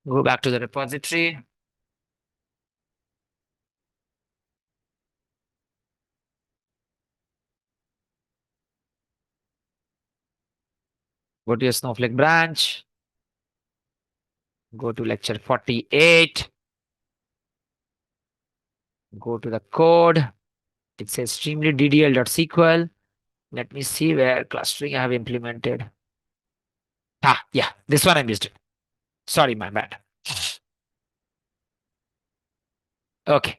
Go back to the repository. Go to your Snowflake branch. Go to lecture 48. Go to the code. It says Streamlit DDL.SQL. Let me see where clustering I have implemented. Yeah, this one I missed it. Sorry, my bad. Okay.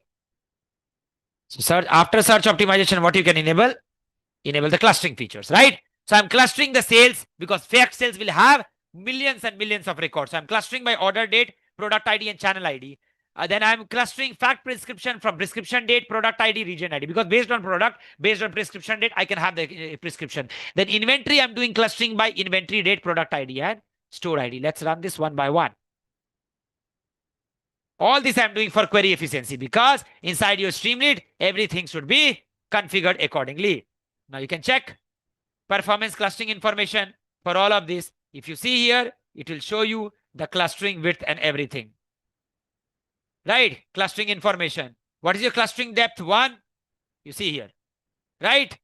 So after search optimization, what you can enable? Enable the clustering features, right? So I'm clustering the sales because fact sales will have millions and millions of records. So I'm clustering by order date, product ID, and channel ID. Then I'm clustering fact prescription from prescription date, product ID, region ID. Because based on product, based on prescription date, I can have the prescription. Then inventory, I'm doing clustering by inventory date, product ID, and store ID. Let's run this one by one. All this I'm doing for query efficiency because inside your Streamlit, everything should be configured accordingly. Now you can check performance clustering information for all of this. If you see here, it will show you the clustering width and everything. Right? Clustering information. What is your clustering depth? 1. You see here. Right?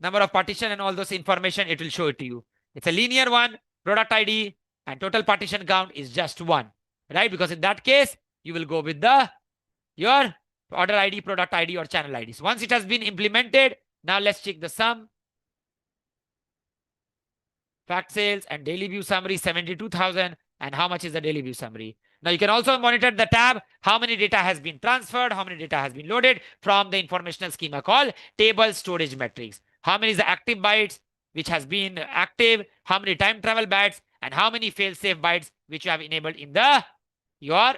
Number of partition and all those information, it will show it to you. It's a linear one. Product ID and total partition count is just 1. Right? Because in that case, you will go with your order ID, product ID, or channel IDs. Once it has been implemented, now let's check the sum. Fact sales and daily view summary 72,000. And how much is the daily view summary? Now you can also monitor the tab, how many data has been transferred, how many data has been loaded from the informational schema called table storage metrics. How many is the active bytes which has been active, how many time travel bytes, and how many fail safe bytes which you have enabled in your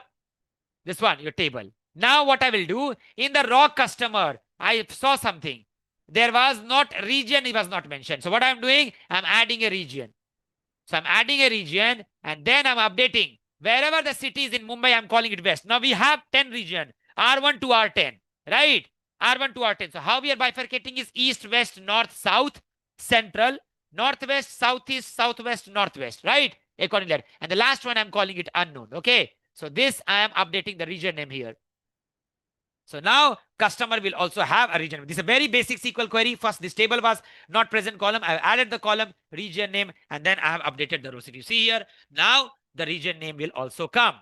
table. Now what I will do, in the raw customer, I saw something. There was not region, it was not mentioned. So what I'm doing, I'm adding a region. So I'm adding a region and then I'm updating. Wherever the city is in Mumbai, I'm calling it West. Now we have 10 region, R1 to R10, right? R1 to R10. So how we are bifurcating is East, West, North, South, Central, Northwest, Southeast, Southwest, Northwest, right? According to that. And the last one, I'm calling it unknown, okay? So this, I am updating the region name here. So now customer will also have a region. This is a very basic SQL query. First, this table was not present column. I have added the column, region name, and then I have updated the rows. If you see here, now the region name will also come.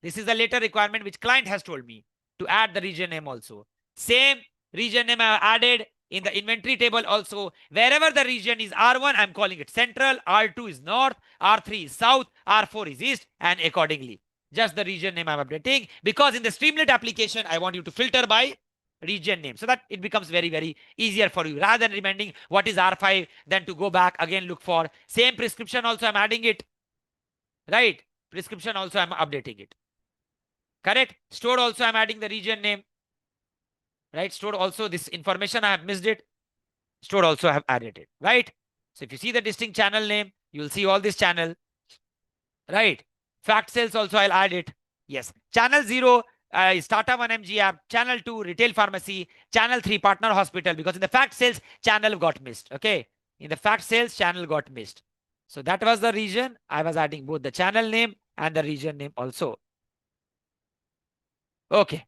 This is the later requirement which client has told me to add the region name also. Same region name I have added in the inventory table also. Wherever the region is R1, I'm calling it central, R2 is north, R3 is south, R4 is east, and accordingly. Just the region name I'm updating, because in the Streamlit application, I want you to filter by region name so that it becomes very, very easier for you. Rather than reminding what is R5, then to go back again, look for same prescription also, I'm adding it. Right? Prescription also, I'm updating it. Correct? Store also, I'm adding the region name. Right? Store also, this information, I have missed it. Store also, I have added it. Right? So if you see the distinct channel name, you will see all this channel. Right? Fact sales also, I'll add it. Yes. Channel 0 is Tata 1 MG app. Channel 2, retail pharmacy. Channel 3, partner hospital. Because in the fact sales, channel got missed. Okay. In the fact sales, channel got missed. So that was the region. I was adding both the channel name and the region name also. Okay.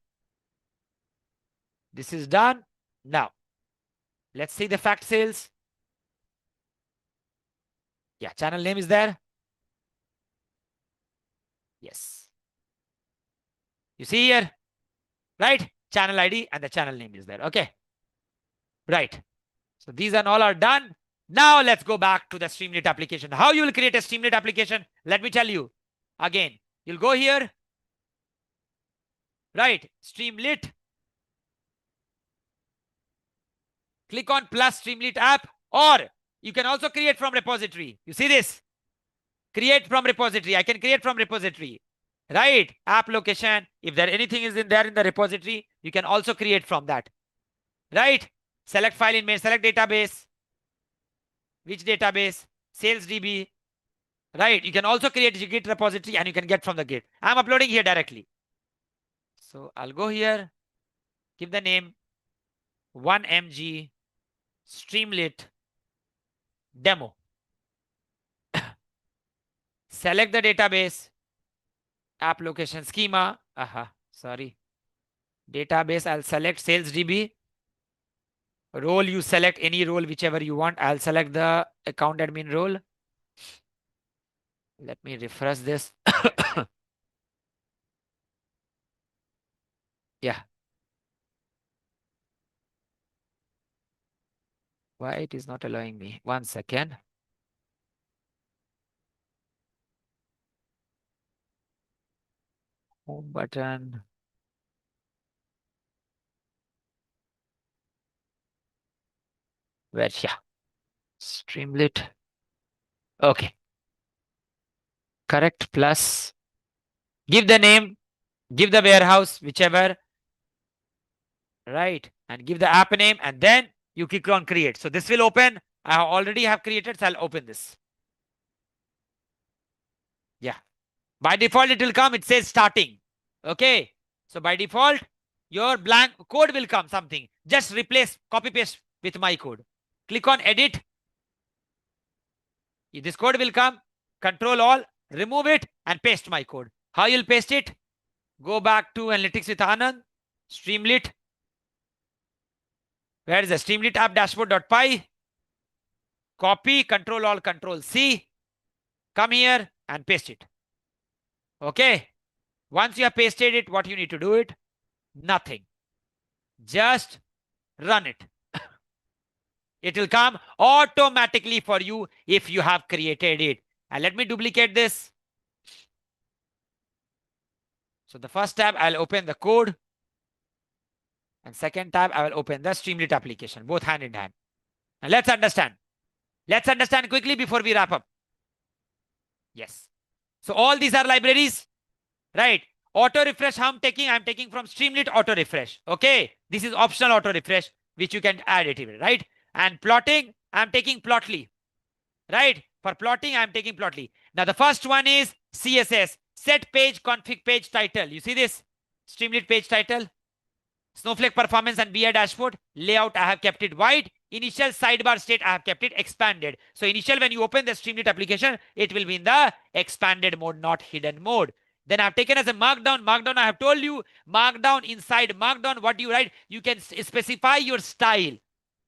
This is done. Now, let's see the fact sales. Yeah, channel name is there. Yes. You see here, right? Channel ID and the channel name is there. Okay. Right. So these and all are done. Now let's go back to the Streamlit application. How you will create a Streamlit application? Let me tell you. Again, you'll go here. Right. Streamlit. Click on plus Streamlit app, or you can also create from repository. You see this? Create from repository. I can create from repository. Right? App location. If there anything is in there in the repository, you can also create from that. Right? Select file in main, select database. Which database? Sales DB. Right? You can also create a Git repository and you can get from the Git. I'm uploading here directly. So I'll go here, give the name 1mg Streamlit demo. Select the database, app location schema. Sorry. Database, I'll select sales DB. Role, you select any role, whichever you want. I'll select the account admin role. Let me refresh this. Yeah. Why it is not allowing me? 1 second. Home button. Where? Yeah. Streamlit. Okay. Correct plus. Give the name. Give the warehouse, whichever. Right. And give the app name. And then you click on create. So this will open. I already have created. So I'll open this. Yeah. By default, it will come. It says starting. Okay. So by default, your blank code will come something. Just replace, copy paste with my code. Click on edit. This code will come. Control all, remove it and paste my code. How you'll paste it? Go back to analytics with Anand. Streamlit. Where is the Streamlit app dashboard.py? Copy, control all, control C. Come here and paste it. Okay. Once you have pasted it, what you need to do it? Nothing. Just run it. It will come automatically for you if you have created it. And let me duplicate this. So the first tab, I'll open the code. And second tab, I will open the Streamlit application, both hand in hand. And let's understand. Let's understand quickly before we wrap up. Yes. So all these are libraries, right? Auto refresh, I'm taking from Streamlit auto refresh. Okay. This is optional auto refresh, which you can add it even, right? And plotting, I'm taking Plotly, right? For plotting, I'm taking Plotly. Now the first one is CSS, set page config page title. You see this? Streamlit page title. Snowflake performance and BI dashboard. Layout, I have kept it wide. Initial sidebar state, I have kept it expanded. So initial, when you open the Streamlit application, it will be in the expanded mode, not hidden mode. Then I've taken as a markdown. Markdown, I have told you, markdown inside markdown, what you write, you can specify your style.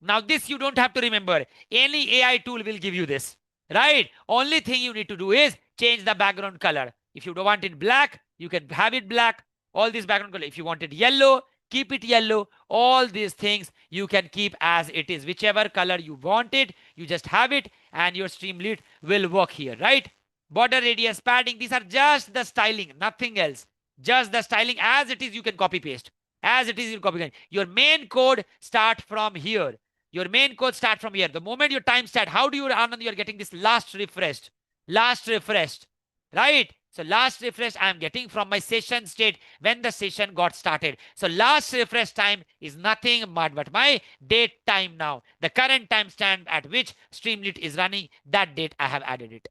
Now this you don't have to remember. Any AI tool will give you this, right? Only thing you need to do is change the background color. If you don't want it black, you can have it black. All these background color. If you want it yellow, keep it yellow. All these things you can keep as it is. Whichever color you want it, you just have it and your Streamlit will work here, right? Border radius, padding, these are just the styling, nothing else. Just the styling as it is, you can copy paste. As it is, you copy paste. Your main code start from here. Your main code start from here. The moment your time start, how do you, Anand, you're getting this last refreshed, right? So last refresh I am getting from my session state when the session got started. So last refresh time is nothing but my date time now. The current timestamp at which Streamlit is running, that date I have added it.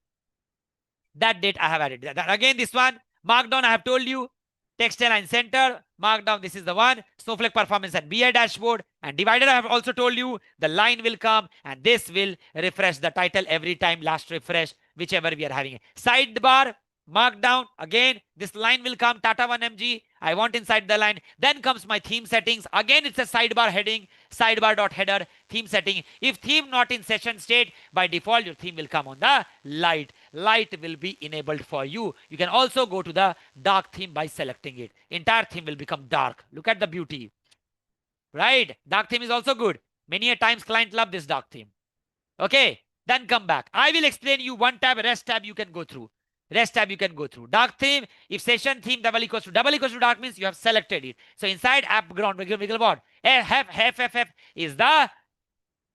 That date I have added. Again, this one, markdown I have told you, text align center, markdown, this is the one, Snowflake performance and BI dashboard, and divider I have also told you, the line will come and this will refresh the title every time, last refresh, whichever we are having. Sidebar, markdown, again, this line will come, Tata 1MG, I want inside the line. Then comes my theme settings. Again, it's a sidebar heading, sidebar.header, theme setting. If theme not in session state, by default, your theme will come on the light. Light will be enabled for you. You can also go to the dark theme by selecting it. Entire theme will become dark. Look at the beauty. Right? Dark theme is also good. Many a times client love this dark theme. Okay, then come back. I will explain you one tab, rest tab you can go through. Rest tab you can go through. Dark theme, if session theme double equals to dark means you have selected it. So inside app ground wiggle what? FFF is the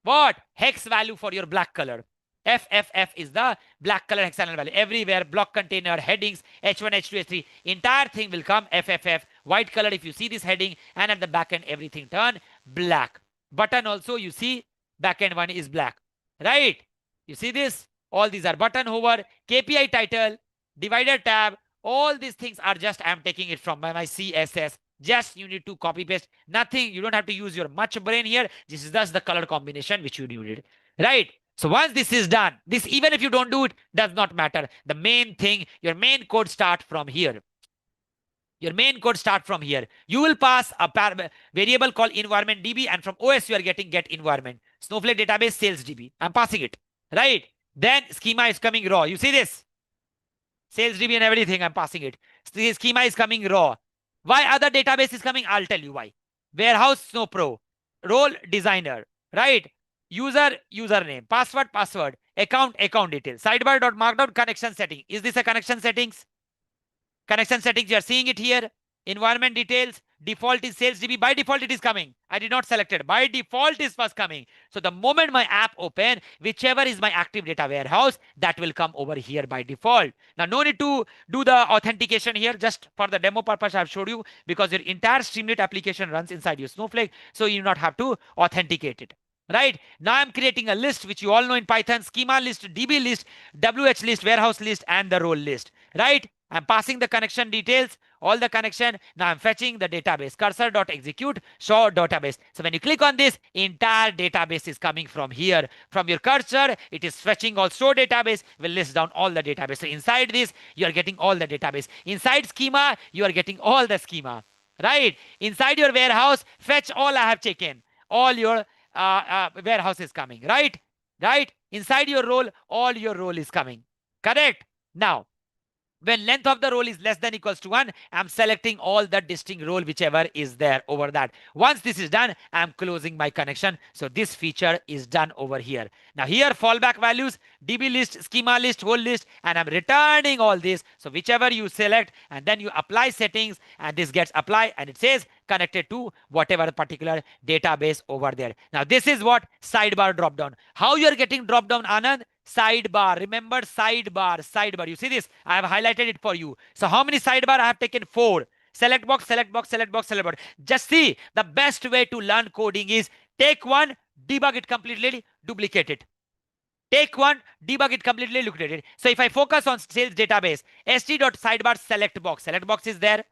what? Hex value for your black color. FFF is the black color hexagonal value. Everywhere, block container, headings, H1, H2, H3, entire thing will come FFF. White color if you see this heading, and at the back end everything turn black. Button also you see back end one is black. Right? You see this? All these are button hover, KPI title, divider tab. All these things are just, I am taking it from my CSS. Just you need to copy paste. Nothing, you don't have to use your much brain here. This is just the color combination which you needed. Right? So once this is done, this even if you don't do it, does not matter. The main thing, your main code start from here. Your main code start from here. You will pass a variable called environment DB, and from OS you are getting get environment. Snowflake database sales DB. I'm passing it. Right? Then schema is coming raw. You see this? Sales DB and everything, I'm passing it. The schema is coming raw. Why other database is coming? I'll tell you why. Warehouse Snowpro. Role designer. Right? User, username. Password, account details. Sidebar.markdown connection setting. Is this a connection settings? Connection settings, you are seeing it here. Environment details. Default is sales DB. By default, it is coming. I did not select it. By default, is first coming. So the moment my app open, whichever is my active data warehouse, that will come over here by default. Now, no need to do the authentication here. Just for the demo purpose, I've showed you, because your entire Streamlit application runs inside your Snowflake. So you do not have to authenticate it. Right? Now I'm creating a list, which you all know in Python: schema list, DB list, WH list, warehouse list, and the role list. Right? I'm passing the connection details, all the connection. Now I'm fetching the database. Cursor.execute, show database. So when you click on this, entire database is coming from here. From your cursor, it is fetching all show database, will list down all the database. So inside this, you are getting all the database. Inside schema, you are getting all the schema. Right? Inside your warehouse, fetch all I have taken. All your warehouse is coming. Right? Right? Inside your role, all your role is coming. Correct? Now, when length of the role is less than equals to 1, I'm selecting all the distinct role, whichever is there over that. Once this is done, I'm closing my connection. So this feature is done over here. Now here, fallback values, DB list, schema list, whole list, and I'm returning all this. So whichever you select, and then you apply settings, and this gets applied, and it says connected to whatever particular database over there. Now this is what sidebar dropdown. How you are getting dropdown, Anand? Sidebar. Remember sidebar. You see this? I have highlighted it for you. So how many sidebar I have taken? 4. Select box, select box, select box, select box. Just see, the best way to learn coding is take one, debug it completely, duplicate it. Take one, debug it completely, duplicate it. So if I focus on sales database, st.sidebar select box is there.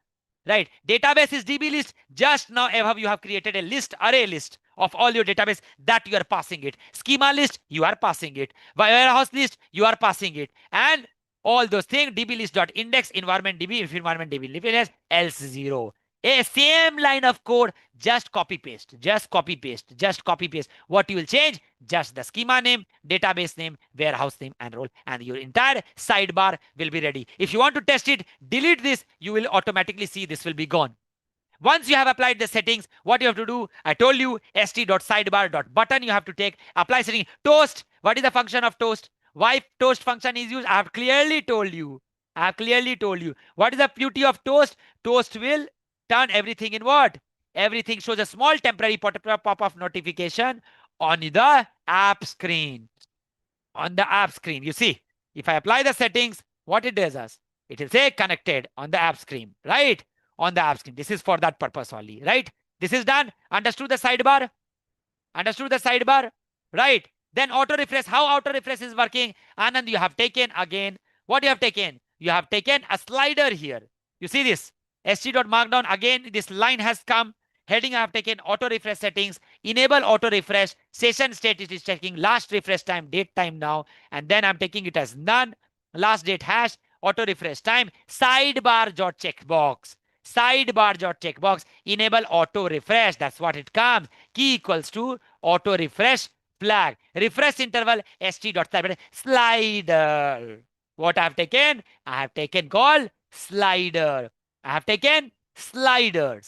Right? Database is DB list. Just now you have created a list, array list of all your database, that you are passing it. Schema list, you are passing it. Warehouse list, you are passing it. And all those things, dblist.index, environment db, if environment db, liveness, else 0. A same line of code, just copy paste, just copy paste, just copy paste. What you will change? Just the schema name, database name, warehouse name, and role, and your entire sidebar will be ready. If you want to test it, delete this, you will automatically see this will be gone. Once you have applied the settings, what you have to do, I told you, st.sidebar.button, you have to take, apply setting, toast. What is the function of toast? Why toast function is used? I have clearly told you. I have clearly told you. What is the beauty of toast? Toast will turn everything in what? Everything shows a small temporary pop-up notification on the app screen. On the app screen, you see, if I apply the settings, what it does is, it will say connected on the app screen, right? On the app screen. This is for that purpose only, right? This is done. Understood the sidebar? Understood the sidebar? Right. Then auto refresh. How auto refresh is working? Anand, you have taken again. What you have taken? You have taken a slider here. You see this? st.markdown. Again, this line has come. Heading I have taken auto refresh settings. Enable auto refresh. Session state it is checking. Last refresh time, date time now. And then I'm taking it as none. Last date hash. Auto refresh time. Sidebar dot checkbox. Sidebar dot checkbox. Enable auto refresh. That's what it comes. Key equals to auto refresh flag. Refresh interval slider. What I have taken? I have taken call slider. I have taken slider.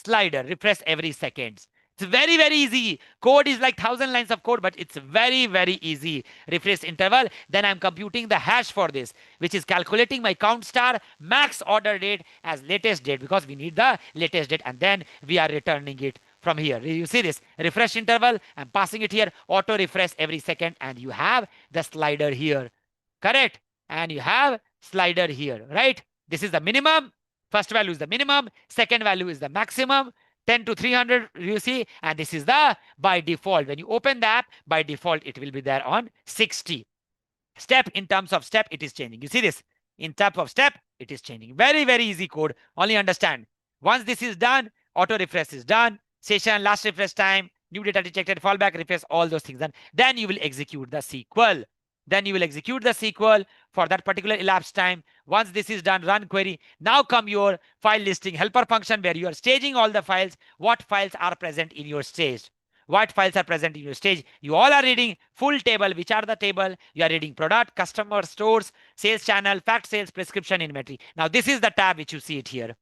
Refresh every second. It's very, very easy. Code is like 1,000 lines of code, but it's very, very easy. Refresh interval. Then I'm computing the hash for this, which is calculating my count star max order date as latest date, because we need the latest date, and then we are returning it from here. You see this refresh interval. I'm passing it here. Auto refresh every second, and you have the slider here. Correct? And you have slider here, right? This is the minimum. First value is the minimum. Second value is the maximum. 10 to 300, you see, and this is the by default. When you open the app, by default, it will be there on 60. Step, in terms of step, it is changing. You see this? In terms of step, it is changing. Very, very easy code. Only understand. Once this is done, auto refresh is done. Session, last refresh time, new data detected, fallback, refresh, all those things done. Then you will execute the SQL. Then you will execute the SQL for that particular elapsed time. Once this is done, run query. Now come your file listing helper function, where you are staging all the files. What files are present in your stage? What files are present in your stage? You all are reading full table. Which are the table? You are reading product, customer, stores, sales channel, fact sales, prescription, inventory. Now this is the tab which you see it here.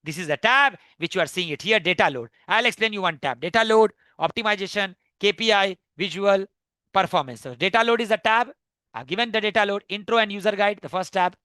This is the tab which you are seeing it here, data load. I'll explain you one tab. Data load, optimization, KPI, visual, performance. So data load is a tab. I've given the data load, intro and user guide, the first tab.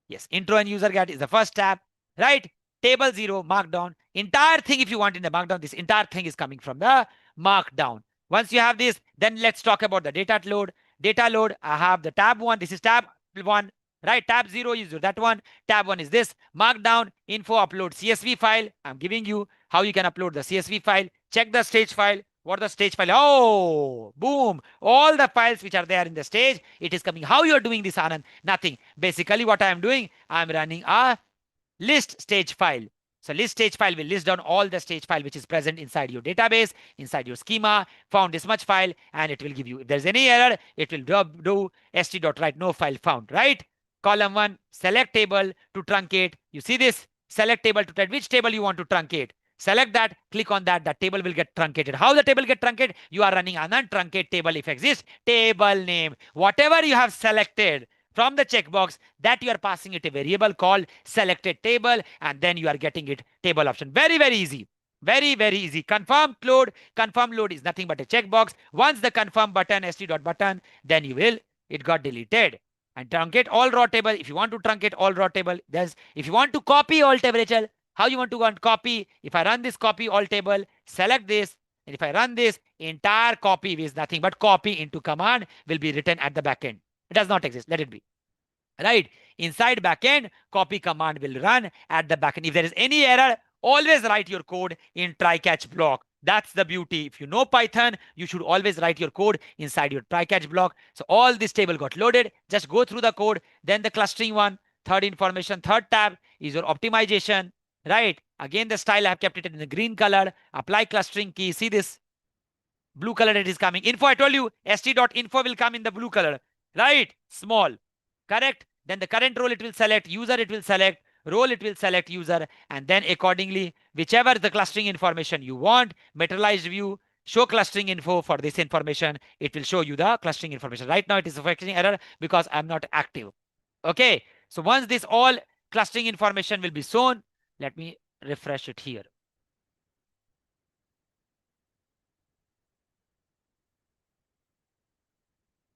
Yes, intro and user guide is the first tab, right? Table 0, markdown. Entire thing, if you want in the markdown, this entire thing is coming from the markdown. Once you have this, then let's talk about the data load. Data load, I have the tab 1. This is tab 1, right? Tab 0 is that one. Tab 1 is this. Markdown, info, upload CSV file. I'm giving you how you can upload the CSV file. Check the stage file. What the stage file? Oh, boom. All the files which are there in the stage, it is coming. How you are doing this, Anand? Nothing. Basically, what I am doing, I am running a list stage file. So list stage file will list down all the stage file which is present inside your database, inside your schema, found this much file, and it will give you, if there's any error, it will do st.write no file found, right? Column 1, select table to truncate. You see this? Select table to tell which table you want to truncate. Select that, click on that, that table will get truncated. How the table get truncated? You are running an untruncate table if exists. Table name, whatever you have selected from the checkbox, that you are passing it a variable called selected table, and then you are getting it table option. Very, very easy. Very, very easy. Confirm load. Confirm load is nothing but a checkbox. Once the confirm button, st.button, then you will, it got deleted. And truncate all raw table. If you want to truncate all raw table, there's, if you want to copy all table, how you want to go and copy? If I run this copy all table, select this, and if I run this, entire copy is nothing but copy into command will be written at the backend. It does not exist. Let it be. Right? Inside backend, copy command will run at the backend. If there is any error, always write your code in try-catch block. That's the beauty. If you know Python, you should always write your code inside your try-catch block. So all this table got loaded. Just go through the code. Then the clustering one, third information, third tab is your optimization. Right? Again, the style, I have kept it in the green color. Apply clustering key. See this? Blue color it is coming. Info, I told you, st.info will come in the blue color. Right? Small. correct? Then the current role it will select, user it will select, role it will select, user, and then accordingly, whichever the clustering information you want, materialized view, show clustering info for this information, it will show you the clustering information. Right now it is a fetching error because I'm not active. Okay, so once this all clustering information will be shown, let me refresh it here.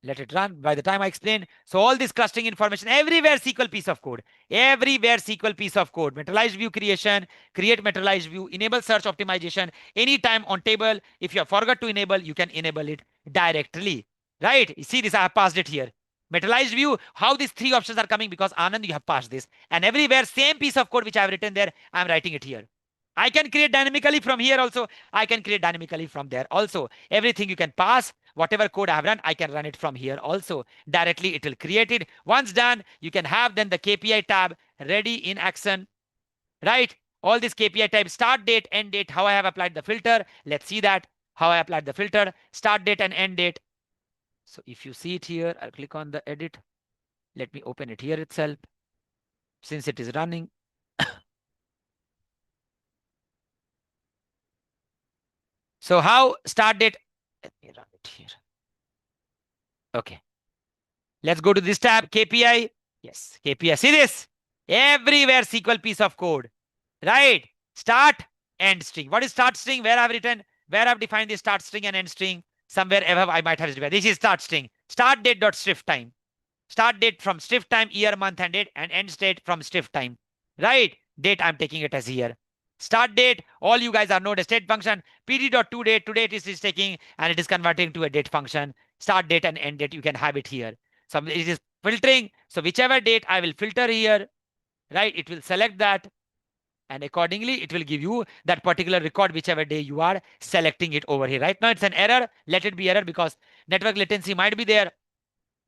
Let it run. By the time I explain, so all this clustering information, everywhere SQL piece of code, everywhere SQL piece of code, materialized view creation, create materialized view, enable search optimization, anytime on table. If you have forgot to enable, you can enable it directly, right? You see this, I have passed it here. Materialized view, how these three options are coming because Anand, you have passed this. And everywhere, same piece of code which I have written there, I'm writing it here. I can create dynamically from here also. I can create dynamically from there also. Everything you can pass, whatever code I have run, I can run it from here also. Directly it will create it. Once done, you can have then the KPI tab ready in action, right? All this KPI type, start date, end date, how I have applied the filter. Let's see that, how I applied the filter, start date and end date. So if you see it here, I'll click on the edit. Let me open it here itself since it is running. So how start date, let me run it here. Okay. Let's go to this tab, KPI. Yes, KPI. See this? Everywhere SQL piece of code, right? Start, end string. What is start string? Where I've written, where I've defined the start string and end string. Somewhere ever I might have defined. This is start string. Start date dot shift time. Start date from shift time, year, month, and date, and end state from shift time. Right? Date, I'm taking it as here. Start date, all you guys are known as state function. PD.toDate, to date is taking and it is converting to a date function. Start date and end date, you can have it here. So it is filtering. So whichever date I will filter here, right? It will select that. And accordingly, it will give you that particular record, whichever day you are selecting it over here. Right now, it's an error. Let it be error because network latency might be there.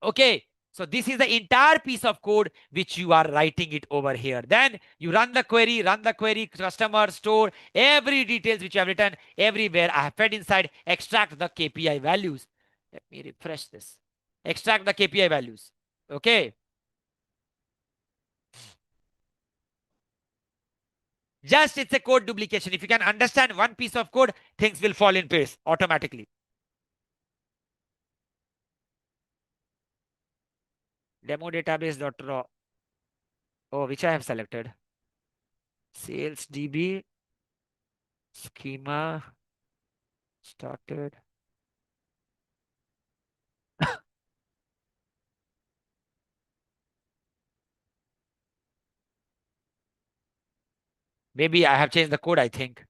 Okay. So this is the entire piece of code which you are writing it over here. Then you run the query, customer, store, every details which you have written, everywhere I have fed inside, extract the KPI values. Let me refresh this. Extract the KPI values. Okay. Just it's a code duplication. If you can understand one piece of code, things will fall in place automatically. Demo database.raw. Oh, which I have selected. Sales DB schema started. Maybe I have changed the code, I think.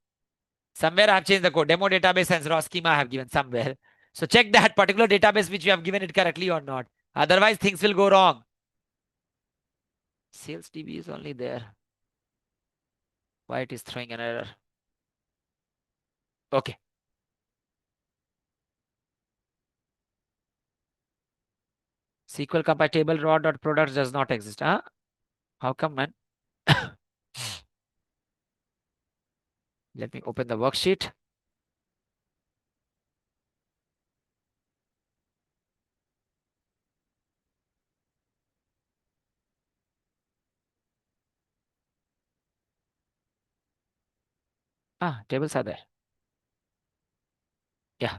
Somewhere I have changed the code. Demo database and raw schema I have given somewhere. So check that particular database which you have given it correctly or not. Otherwise, things will go wrong. Sales DB is only there. Why it is throwing an error? Okay. SQL compatible raw.products does not exist. Huh? How come, man? Let me open the worksheet. Ah, tables are there. Yeah,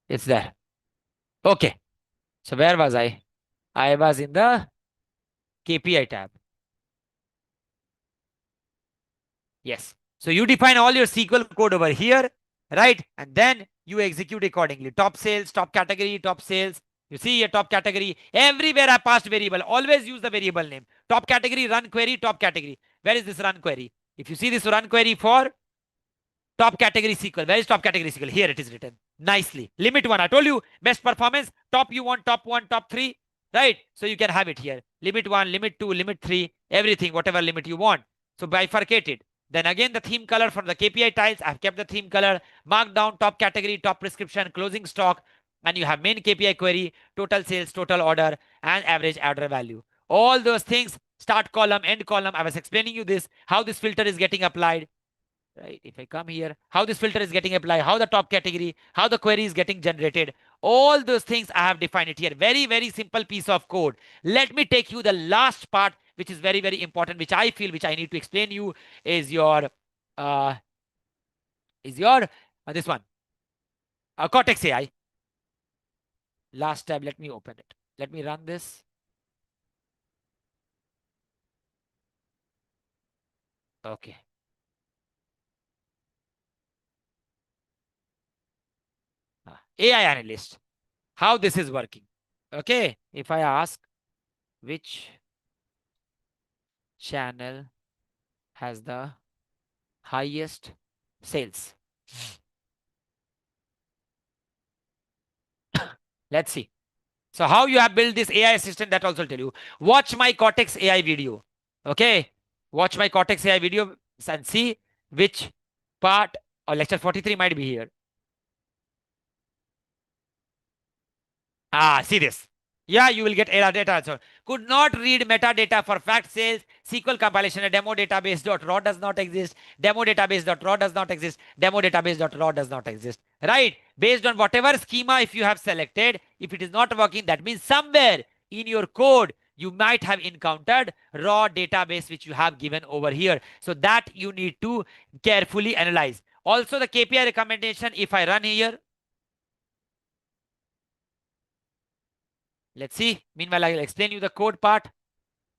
it's there. Okay. So where was I? I was in the KPI tab. Yes. So you define all your SQL code over here, right? And then you execute accordingly. Top sales, top category, top sales. You see your top category. Everywhere I passed variable. Always use the variable name. Top category, run query, top category. Where is this run query? If you see this run query for top category SQL. Where is top category SQL? Here it is written. Nicely. Limit 1. I told you, best performance. Top you want, top 1, top 3. Right? So you can have it here. Limit 1, limit 2, limit 3. Everything, whatever limit you want. So bifurcate it. Then again, the theme color for the KPI tiles. I've kept the theme color. Markdown, top category, top prescription, closing stock. And you have main KPI query, total sales, total order, and average order value. All those things, start column, end column. I was explaining you this, how this filter is getting applied. Right? If I come here, how this filter is getting applied, how the top category, how the query is getting generated, All those things I have defined it here. Very, very simple piece of code. Let me take you the last part, which is very, very important, which I feel, which I need to explain you, is your, uh, this one, Cortex AI. Last tab, let me open it. Let me run this. Okay. AI analyst, how this is working. Okay. If I ask which channel has the highest sales, let's see. So how you have built this AI assistant, that also tell you. Watch my Cortex AI video. Okay. Watch my Cortex AI video and see which part, or lecture 43 might be here. See this. Yeah, you will get error data also. Could not read metadata for fact sales. SQL compilation. A demo database dot raw does not exist. Demo database dot raw does not exist. Demo database dot raw does not exist. Right? Based on whatever schema, if you have selected, if it is not working, that means somewhere in your code you might have encountered raw database which you have given over here. So that you need to carefully analyze. Also, the KPI recommendation, if I run here, let's see. Meanwhile, I'll explain you the code part,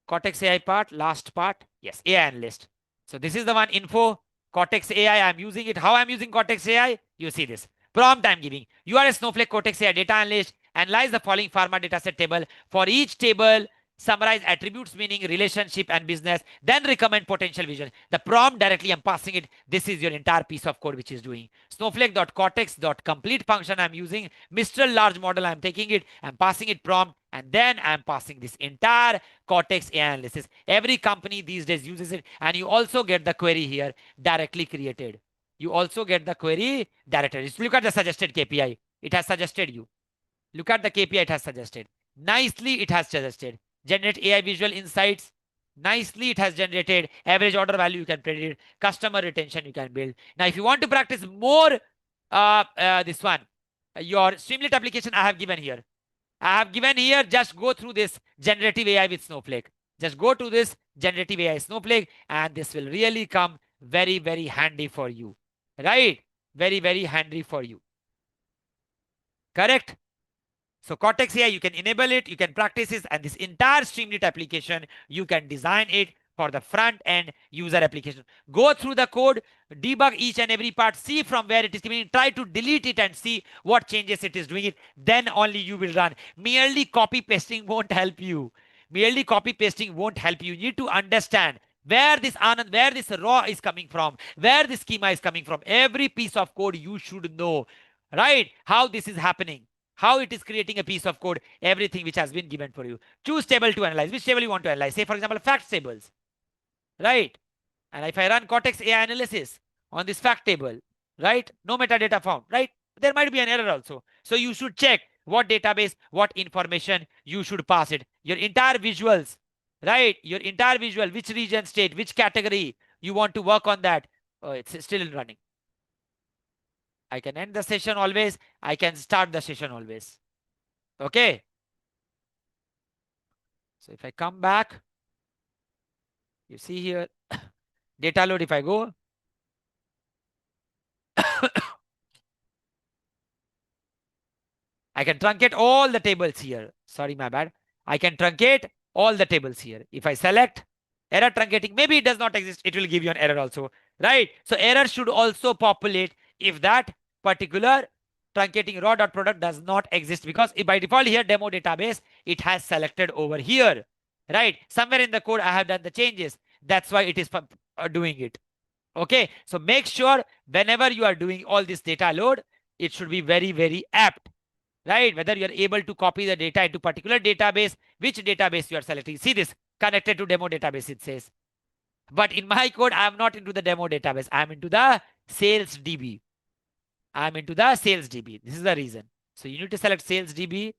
Cortex AI part, last part. Yes, AI analyst. So this is the one info, Cortex AI. I'm using it. How I'm using Cortex AI? You see this. Prompt I'm giving. You are a Snowflake Cortex AI data analyst. Analyze the following pharma dataset table. For each table, summarize attributes, meaning relationship and business, then recommend potential vision. The prompt directly I'm passing it. This is your entire piece of code which is doing. Snowflake.cortex.complete function I'm using. Mistral large model I'm taking it. I'm passing it prompt, and then I'm passing this entire Cortex AI analysis. Every company these days uses it, and you also get the query here directly created. You also get the query directly. Just look at the suggested KPI. It has suggested you. Look at the KPI it has suggested. Nicely it has suggested. Generate AI visual insights. Nicely it has generated average order value you can predict. Customer retention you can build. Now if you want to practice more, this one, your Streamlit application I have given here. I have given here, just go through this generative AI with Snowflake. Just go to this generative AI Snowflake, and this will really come very, very handy for you. Right? Very, very handy for you. Correct? So Cortex AI, you can enable it, you can practice it, and this entire Streamlit application, you can design it for the front end user application. Go through the code, debug each and every part, see from where it is coming, try to delete it and see what changes it is doing it. Then only you will run. Merely copy pasting won't help you. Merely copy pasting won't help you. You need to understand where this Anand, where this raw is coming from, where this schema is coming from. Every piece of code you should know, right? How this is happening, how it is creating a piece of code, everything which has been given for you. Choose table to analyze. Which table you want to analyze? Say, for example, fact tables, right? And if I run Cortex AI analysis on this fact table, right? No metadata found, right? There might be an error also. So you should check what database, what information you should pass it. Your entire visuals, right? Your entire visual, which region, state, which category you want to work on that. Oh, it's still running. I can end the session always. I can start the session always. Okay. So if I come back, you see here, data load, if I go, I can truncate all the tables here. Sorry, my bad. I can truncate all the tables here. If I select error truncating, maybe it does not exist. It will give you an error also, right? So error should also populate if that particular truncating raw dot product does not exist, because by default here demo database, it has selected over here, right? Somewhere in the code I have done the changes. That's why it is doing it. Okay. So make sure whenever you are doing all this data load, it should be very, very apt, right? Whether you are able to copy the data into particular database, which database you are selecting. See this, connected to demo database, it says. But in my code, I am not into the demo database. I am into the sales DB. I am into the sales DB. This is the reason. So you need to select sales DB,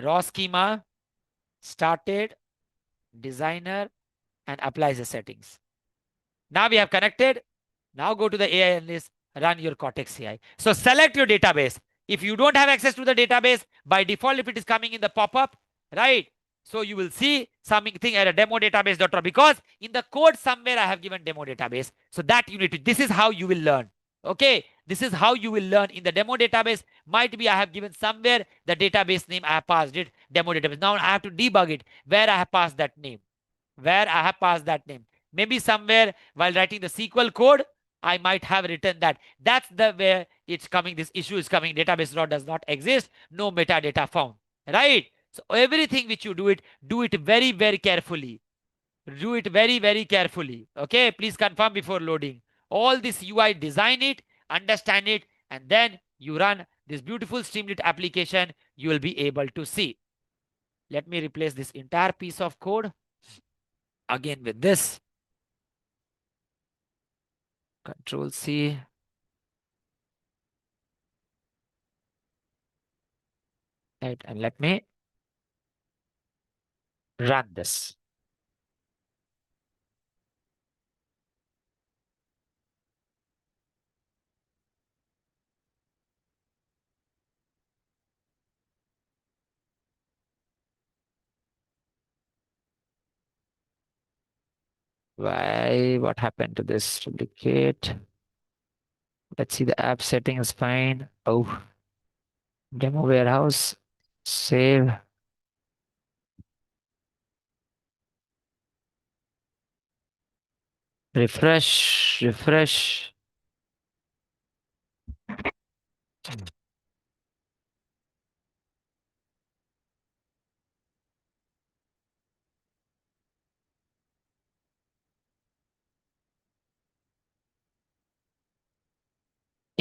raw schema, started, designer, and applies the settings. Now we have connected. Now go to the AI analyst, run your Cortex AI. So select your database. If you don't have access to the database, by default, if it is coming in the pop-up, right? So you will see something at a demo database.ro, because in the code somewhere I have given demo database. So that you need to, this is how you will learn. Okay, this is how you will learn. In the demo database, might be I have given somewhere the database name, I have passed it, demo database. Now I have to debug it where I have passed that name. Where I have passed that name. Maybe somewhere while writing the SQL code, I might have written that. That's the where it's coming. This issue is coming. Database does not exist. No metadata found. Right? So everything which you do it very, very carefully. Do it very, very carefully. Okay? Please confirm before loading. All this UI, design it, understand it, and then you run this beautiful Streamlit application. You will be able to see. Let me replace this entire piece of code again with this. Control C. Right, and let me run this. Why? What happened to this? Duplicate. Let's see, the app setting is fine. Oh, demo warehouse. Save. Refresh. Refresh.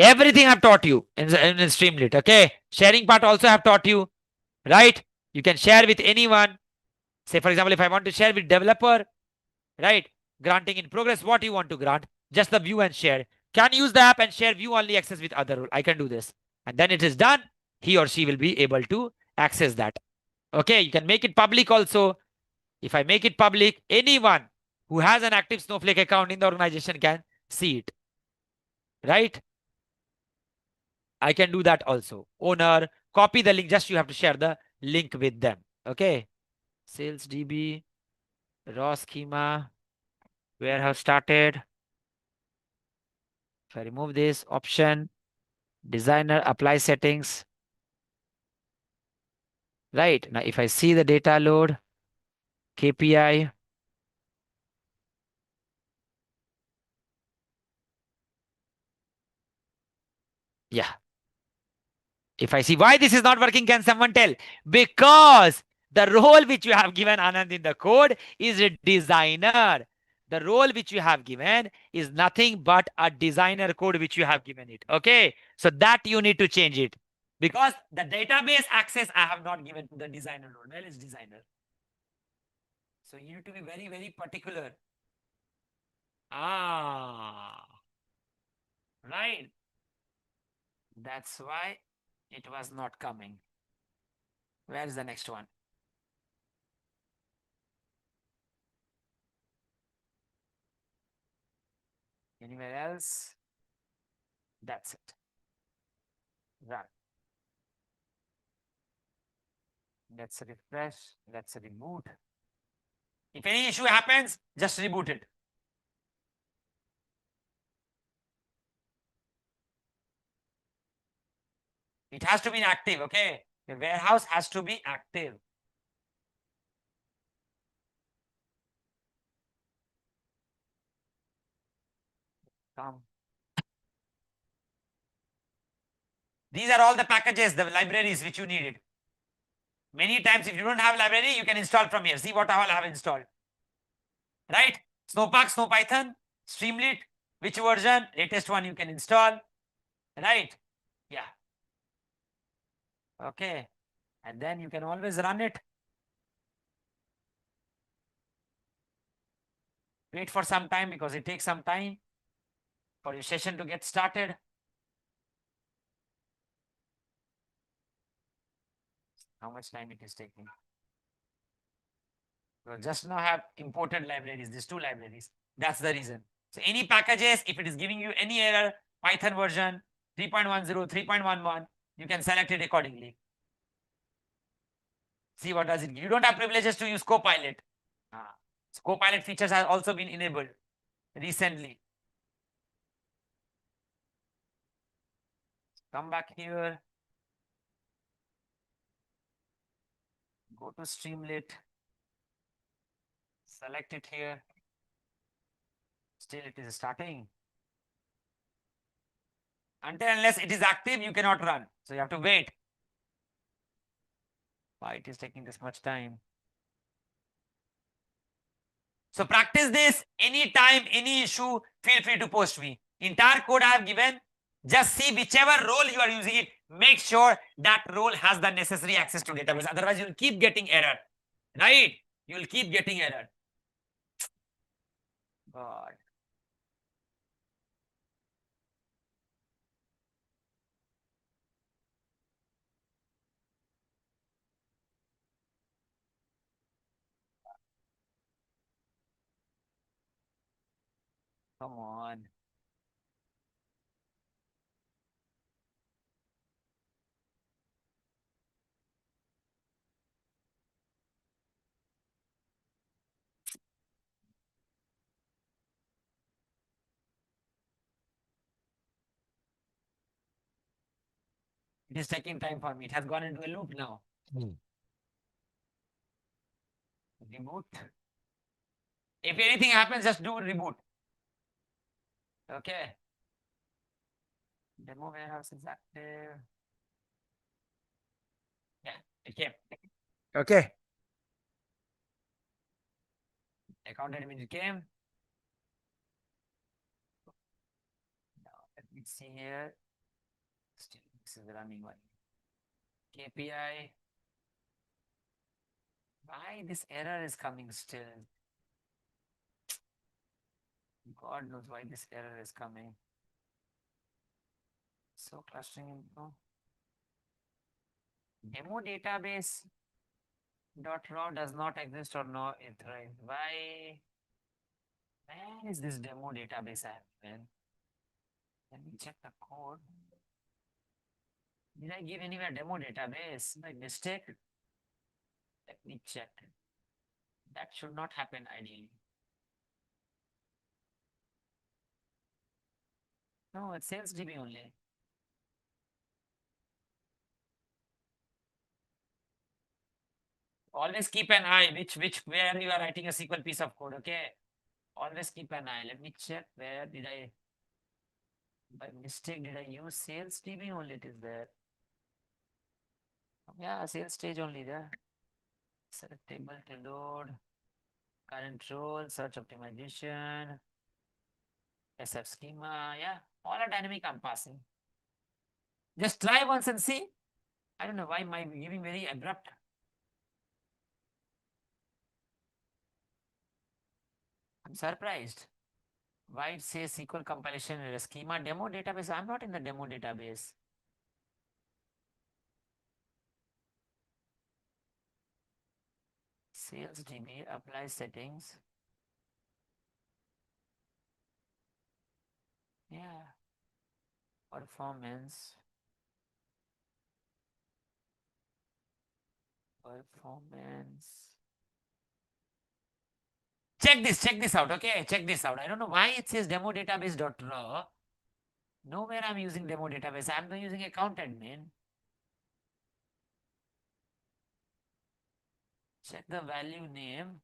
Everything I've taught you in Streamlit. Okay. Sharing part also have taught you. Right? You can share with anyone. Say, for example, if I want to share with developer, right? Granting in progress, what you want to grant? Just the view and share. Can use the app and share view only access with other role. I can do this. And then it is done. He or she will be able to access that. Okay, you can make it public also. If I make it public, anyone who has an active Snowflake account in the organization can see it. Right? I can do that also. Owner, copy the link. Just you have to share the link with them. Okay. Sales DB, raw schema, warehouse started. If I remove this option, designer, apply settings. Right. Now, if I see the data load, KPI, yeah. If I see why this is not working, can someone tell? Because the role which you have given Anand in the code is a designer. The role which you have given is nothing but a designer code which you have given it. Okay. So that you need to change it. Because the database access I have not given to the designer role. Where is designer? So you need to be very, very particular. Ah, right. That's why it was not coming. Where is the next one? Anywhere else? That's it. Run. Let's refresh. Let's reboot. If any issue happens, just reboot it. It has to be active, okay? The warehouse has to be active. Come. These are all the packages, the libraries which you needed. Many times, if you don't have library, you can install from here. See what all I have installed. Right? Snowpark, SnowPython, Streamlit, which version? Latest one you can install. Right? Yeah. Okay. And then you can always run it. Wait for some time because it takes some time for your session to get started. How much time it is taking? So just now have imported libraries, these two libraries. That's the reason. So any packages, if it is giving you any error, Python version 3.10, 3.11, You can select it accordingly. See what does it give. You don't have privileges to use Copilot. So Copilot features have also been enabled recently. Come back here. Go to Streamlit. Select it here. Still it is starting. Until unless it is active, you cannot run. So you have to wait. Why it is taking this much time? So practice this anytime, any issue, feel free to post me. Entire code I have given, just see whichever role you are using it, make sure that role has the necessary access to database. Otherwise, you'll keep getting error. Right? You'll keep getting error. God. Come on. It is taking time for me. It has gone into a loop now. Reboot. If anything happens, just do reboot. Okay. Demo warehouse is active. Yeah, it came. Okay. Account admin came. Now let me see here. Still, this is the running one. KPI. Why this error is coming still? God knows why this error is coming. So clustering info. Demo database dot raw does not exist or no authorized. Why? Where is this demo database app? Man? Let me check the code. Did I give anywhere demo database by mistake? Let me check. That should not happen ideally. No, it's sales DB only. Always keep an eye where you are writing a SQL piece of code, okay? Always keep an eye. Let me check where did I, by mistake, did I use sales DB only? It is there. Yeah, sales stage only there. Select table to load, current role, search optimization, SF schema. Yeah, all are dynamic I'm passing. Just try once and see. I don't know why my giving very abrupt. I'm surprised. Why it says SQL compilation error schema demo database? I'm not in the demo database. Sales DB, apply settings. Yeah. Performance. Check this out, okay? Check this out. I don't know why it says demo database.raw. Nowhere I'm using demo database. I'm using account admin. Check the value name.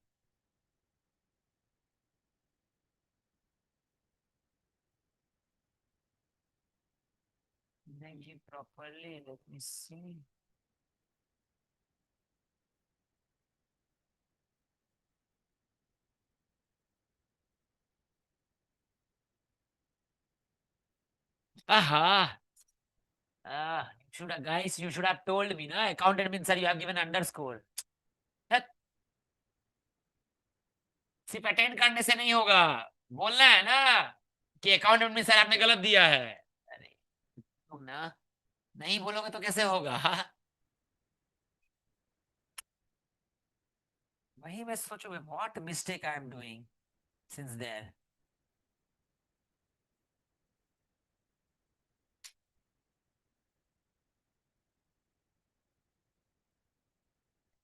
Then give properly. Let me see. Aha. You should have told me, na? Account admin, sir, you have given underscore. सिर्फ attend करने से नहीं होगा, बोलना है ना कि account admin sir आपने गलत दिया है। अरे तुम ना नहीं बोलोगे तो कैसे होगा? वही मैं सोचू what mistake I am doing since there.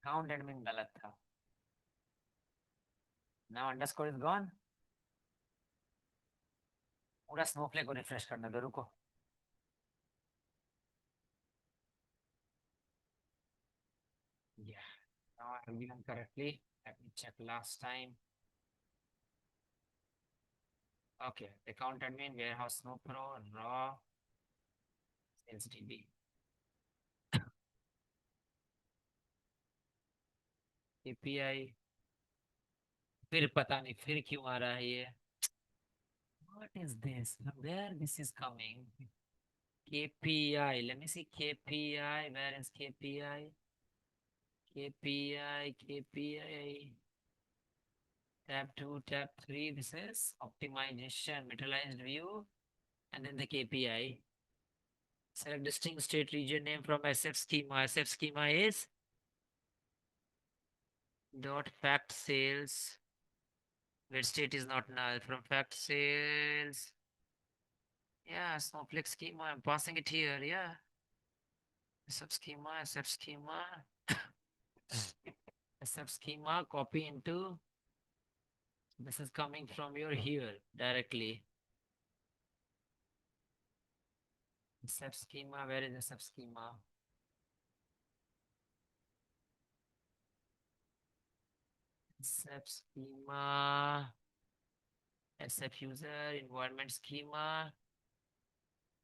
Count admin गलत था. Now underscore is gone. पूरा स्नोफ्लेक को रिफ्रेश करने दो, रुको. Yeah. Now I have given correctly. Let me check last time. Okay. Account admin, warehouse snow pro, raw, sales DB. API. फिर पता नहीं फिर क्यों आ रहा है ये. What is this? From where this is coming? KPI. Let me see KPI. Where is KPI? KPI, KPI. Tab 2, tab 3. This is optimization, materialized view, and then the KPI. Select distinct state region name from SF schema. SF schema is dot fact sales. Where state is not null. From fact sales. Yeah, Snowflake schema. I'm passing it here. Yeah. SF schema, SF schema. SF schema, copy into. This is coming from your here directly. SF schema, where is SF schema? SF schema, SF user, environment schema,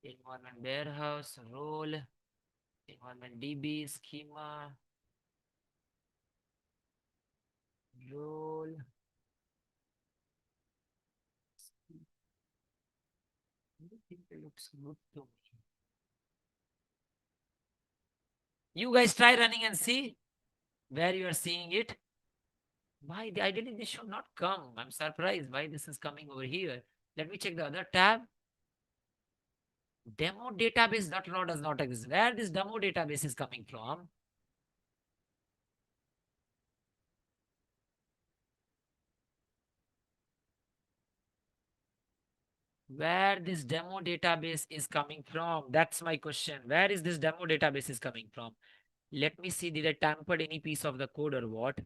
environment warehouse, role, environment DB schema, role. It looks good to me. You guys try running and see where you are seeing it. Why ideally this should not come? I'm surprised why this is coming over here. Let me check the other tab. Demo database.raw does not exist. Where this demo database is coming from? Where this demo database is coming from? That's my question. Where is this demo database is coming from? Let me see, did I tampered any piece of the code or what?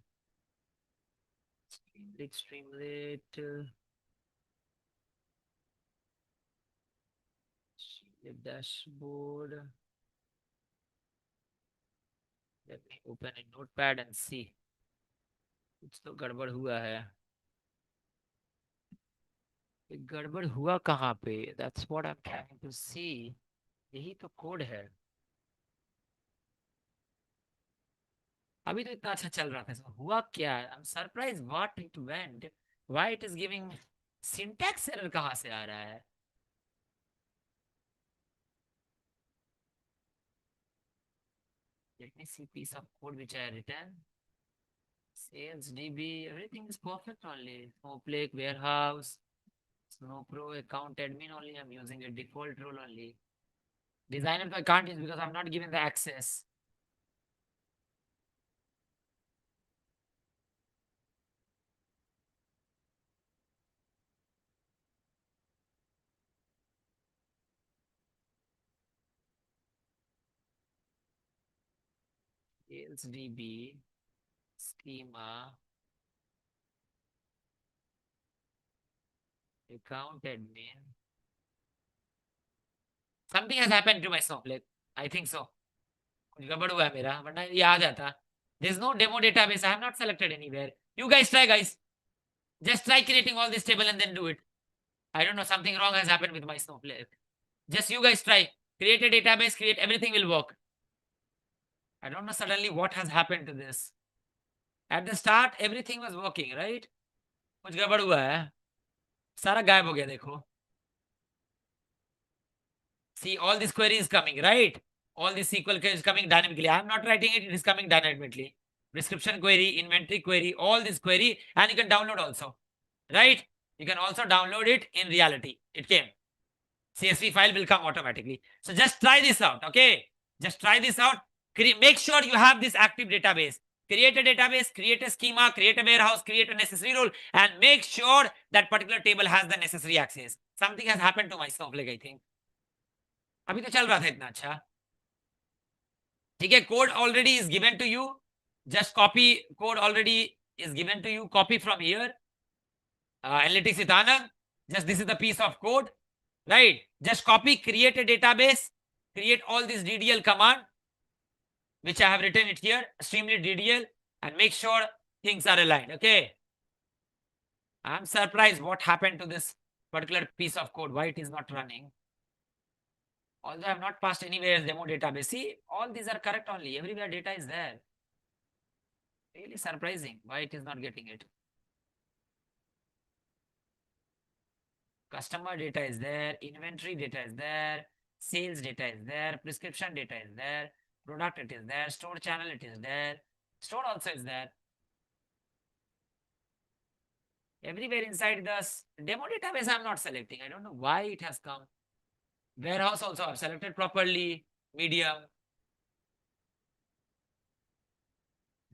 Streamlit, dashboard. Let me open a notepad and see. कुछ तो गड़बड़ हुआ है. गड़बड़ हुआ कहाँ पे? That's what I'm trying to see. यही तो कोड है. अभी तो इतना अच्छा चल रहा था. हुआ क्या? I'm surprised what it went. Why it is giving syntax error कहाँ से आ रहा है? Let me see piece of code which I written. Sales DB, everything is perfect only. Snowflake warehouse, Snowpro account admin only. I'm using a default role only. Designer I can't use because I'm not given the access. Sales DB, schema, account admin. Something has happened to my Snowflake. I think so. कुछ गड़बड़ हुआ है मेरा, वरना ये आ जाता. There's no demo database. I have not selected anywhere. You guys try, guys. Just try creating all this table and then do it. I don't know, something wrong has happened with my Snowflake. Just you guys try. Create a database, create, everything will work. I don't know suddenly what has happened to this. At the start, everything was working, right? कुछ गड़बड़ हुआ है. सारा गायब हो गया देखो. See, all this query is coming, right? All this SQL is coming dynamically. I am not writing it, it is coming dynamically. Prescription query, inventory query, all this query, and you can download also, right? You can also download it in reality. It came. CSV file will come automatically. So just try this out, okay? Just try this out. Make sure you have this active database. Create a database, create a schema, create a warehouse, create a necessary role, and make sure that particular table has the necessary access. Something has happened to my Snowflake, I think. अभी तो चल रहा था इतना अच्छा. ठीक है, code already is given to you. Just copy code already is given to you. Copy from here. Analytics with Anand. Just this is the piece of code, right? Just copy, create a database, create all this DDL command, which I have written it here, Streamlit DDL, and make sure things are aligned. Okay. I'm surprised what happened to this particular piece of code, why it is not running. Although I have not passed anywhere demo database. See, all these are correct only. Everywhere data is there. Really surprising why it is not getting it. Customer data is there, inventory data is there, sales data is there, prescription data is there, product it is there, store channel it is there, store also is there. Everywhere inside the demo database I'm not selecting. I don't know why it has come. Warehouse also I've selected properly, medium.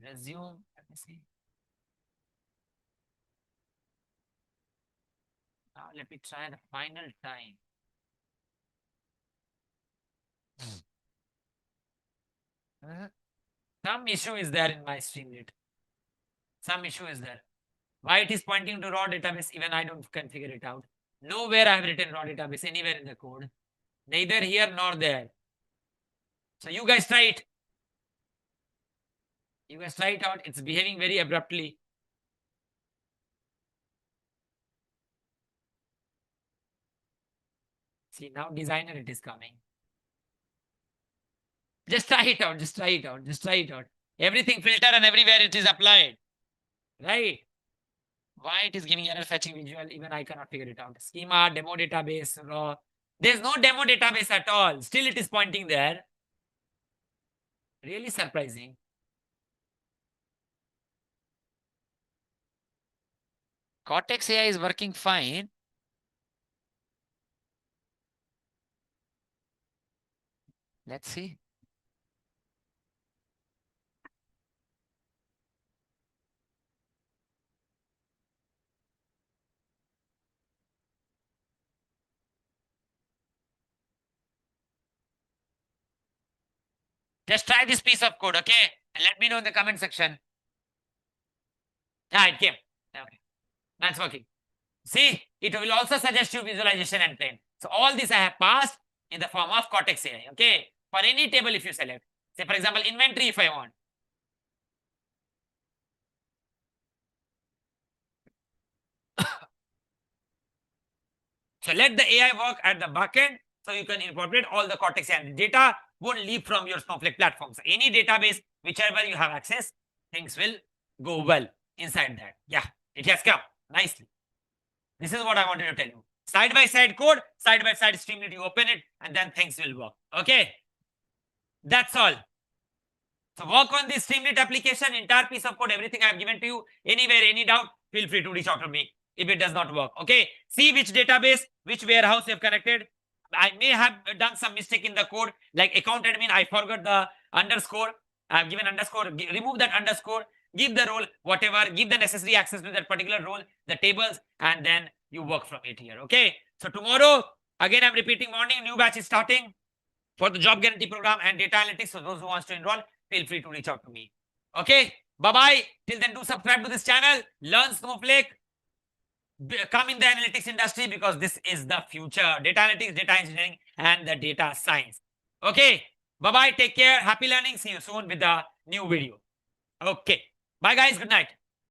Resume, let me see. Now let me try the final time. Some issue is there in my Streamlit. Some issue is there. Why it is pointing to raw database, even I don't configure it out. Nowhere I have written raw database anywhere in the code. Neither here nor there. So you guys try it. You guys try it out. It's behaving very abruptly. See, now designer it is coming. Just try it out. Just try it out. Just try it out. Everything filter and everywhere it is applied. Right? Why it is giving error fetching visual? Even I cannot figure it out. Schema, demo database, raw. There's no demo database at all. Still it is pointing there. Really surprising. Cortex AI is working fine. Let's see. Just try this piece of code, okay? And let me know in the comment section. Ah, it came. Okay. That's working. See, it will also suggest you visualization and train. So all this I have passed in the form of Cortex AI, okay? For any table if you select. Say for example, inventory if I want. So let the AI work at the backend so you can incorporate all the Cortex AI. Data won't leave from your Snowflake platform. So any database, whichever you have access, things will go well inside that. Yeah, it has come nicely. This is what I wanted to tell you. Side by side code, side by side Streamlit, you open it and then things will work. Okay. That's all. So work on this Streamlit application, entire piece of code, everything I have given to you. Anywhere, any doubt, feel free to reach out to me if it does not work. Okay. See which database, which warehouse you have connected. I may have done some mistake in the code, like account admin, I forgot the underscore. I have given underscore, remove that underscore, give the role, whatever, give the necessary access to that particular role, the tables, and then you work from it here. Okay. So tomorrow, again, I'm repeating, morning, new batch is starting for the job guarantee program and data analytics. So those who wants to enroll, feel free to reach out to me. Okay. Bye-bye. Till then, do subscribe to this channel. Learn Snowflake. Come in the analytics industry because this is the future. Data analytics, data engineering, and the data science. Okay. Bye-bye. Take care. Happy learning. See you soon with the new video. Okay. Bye, guys. Good night.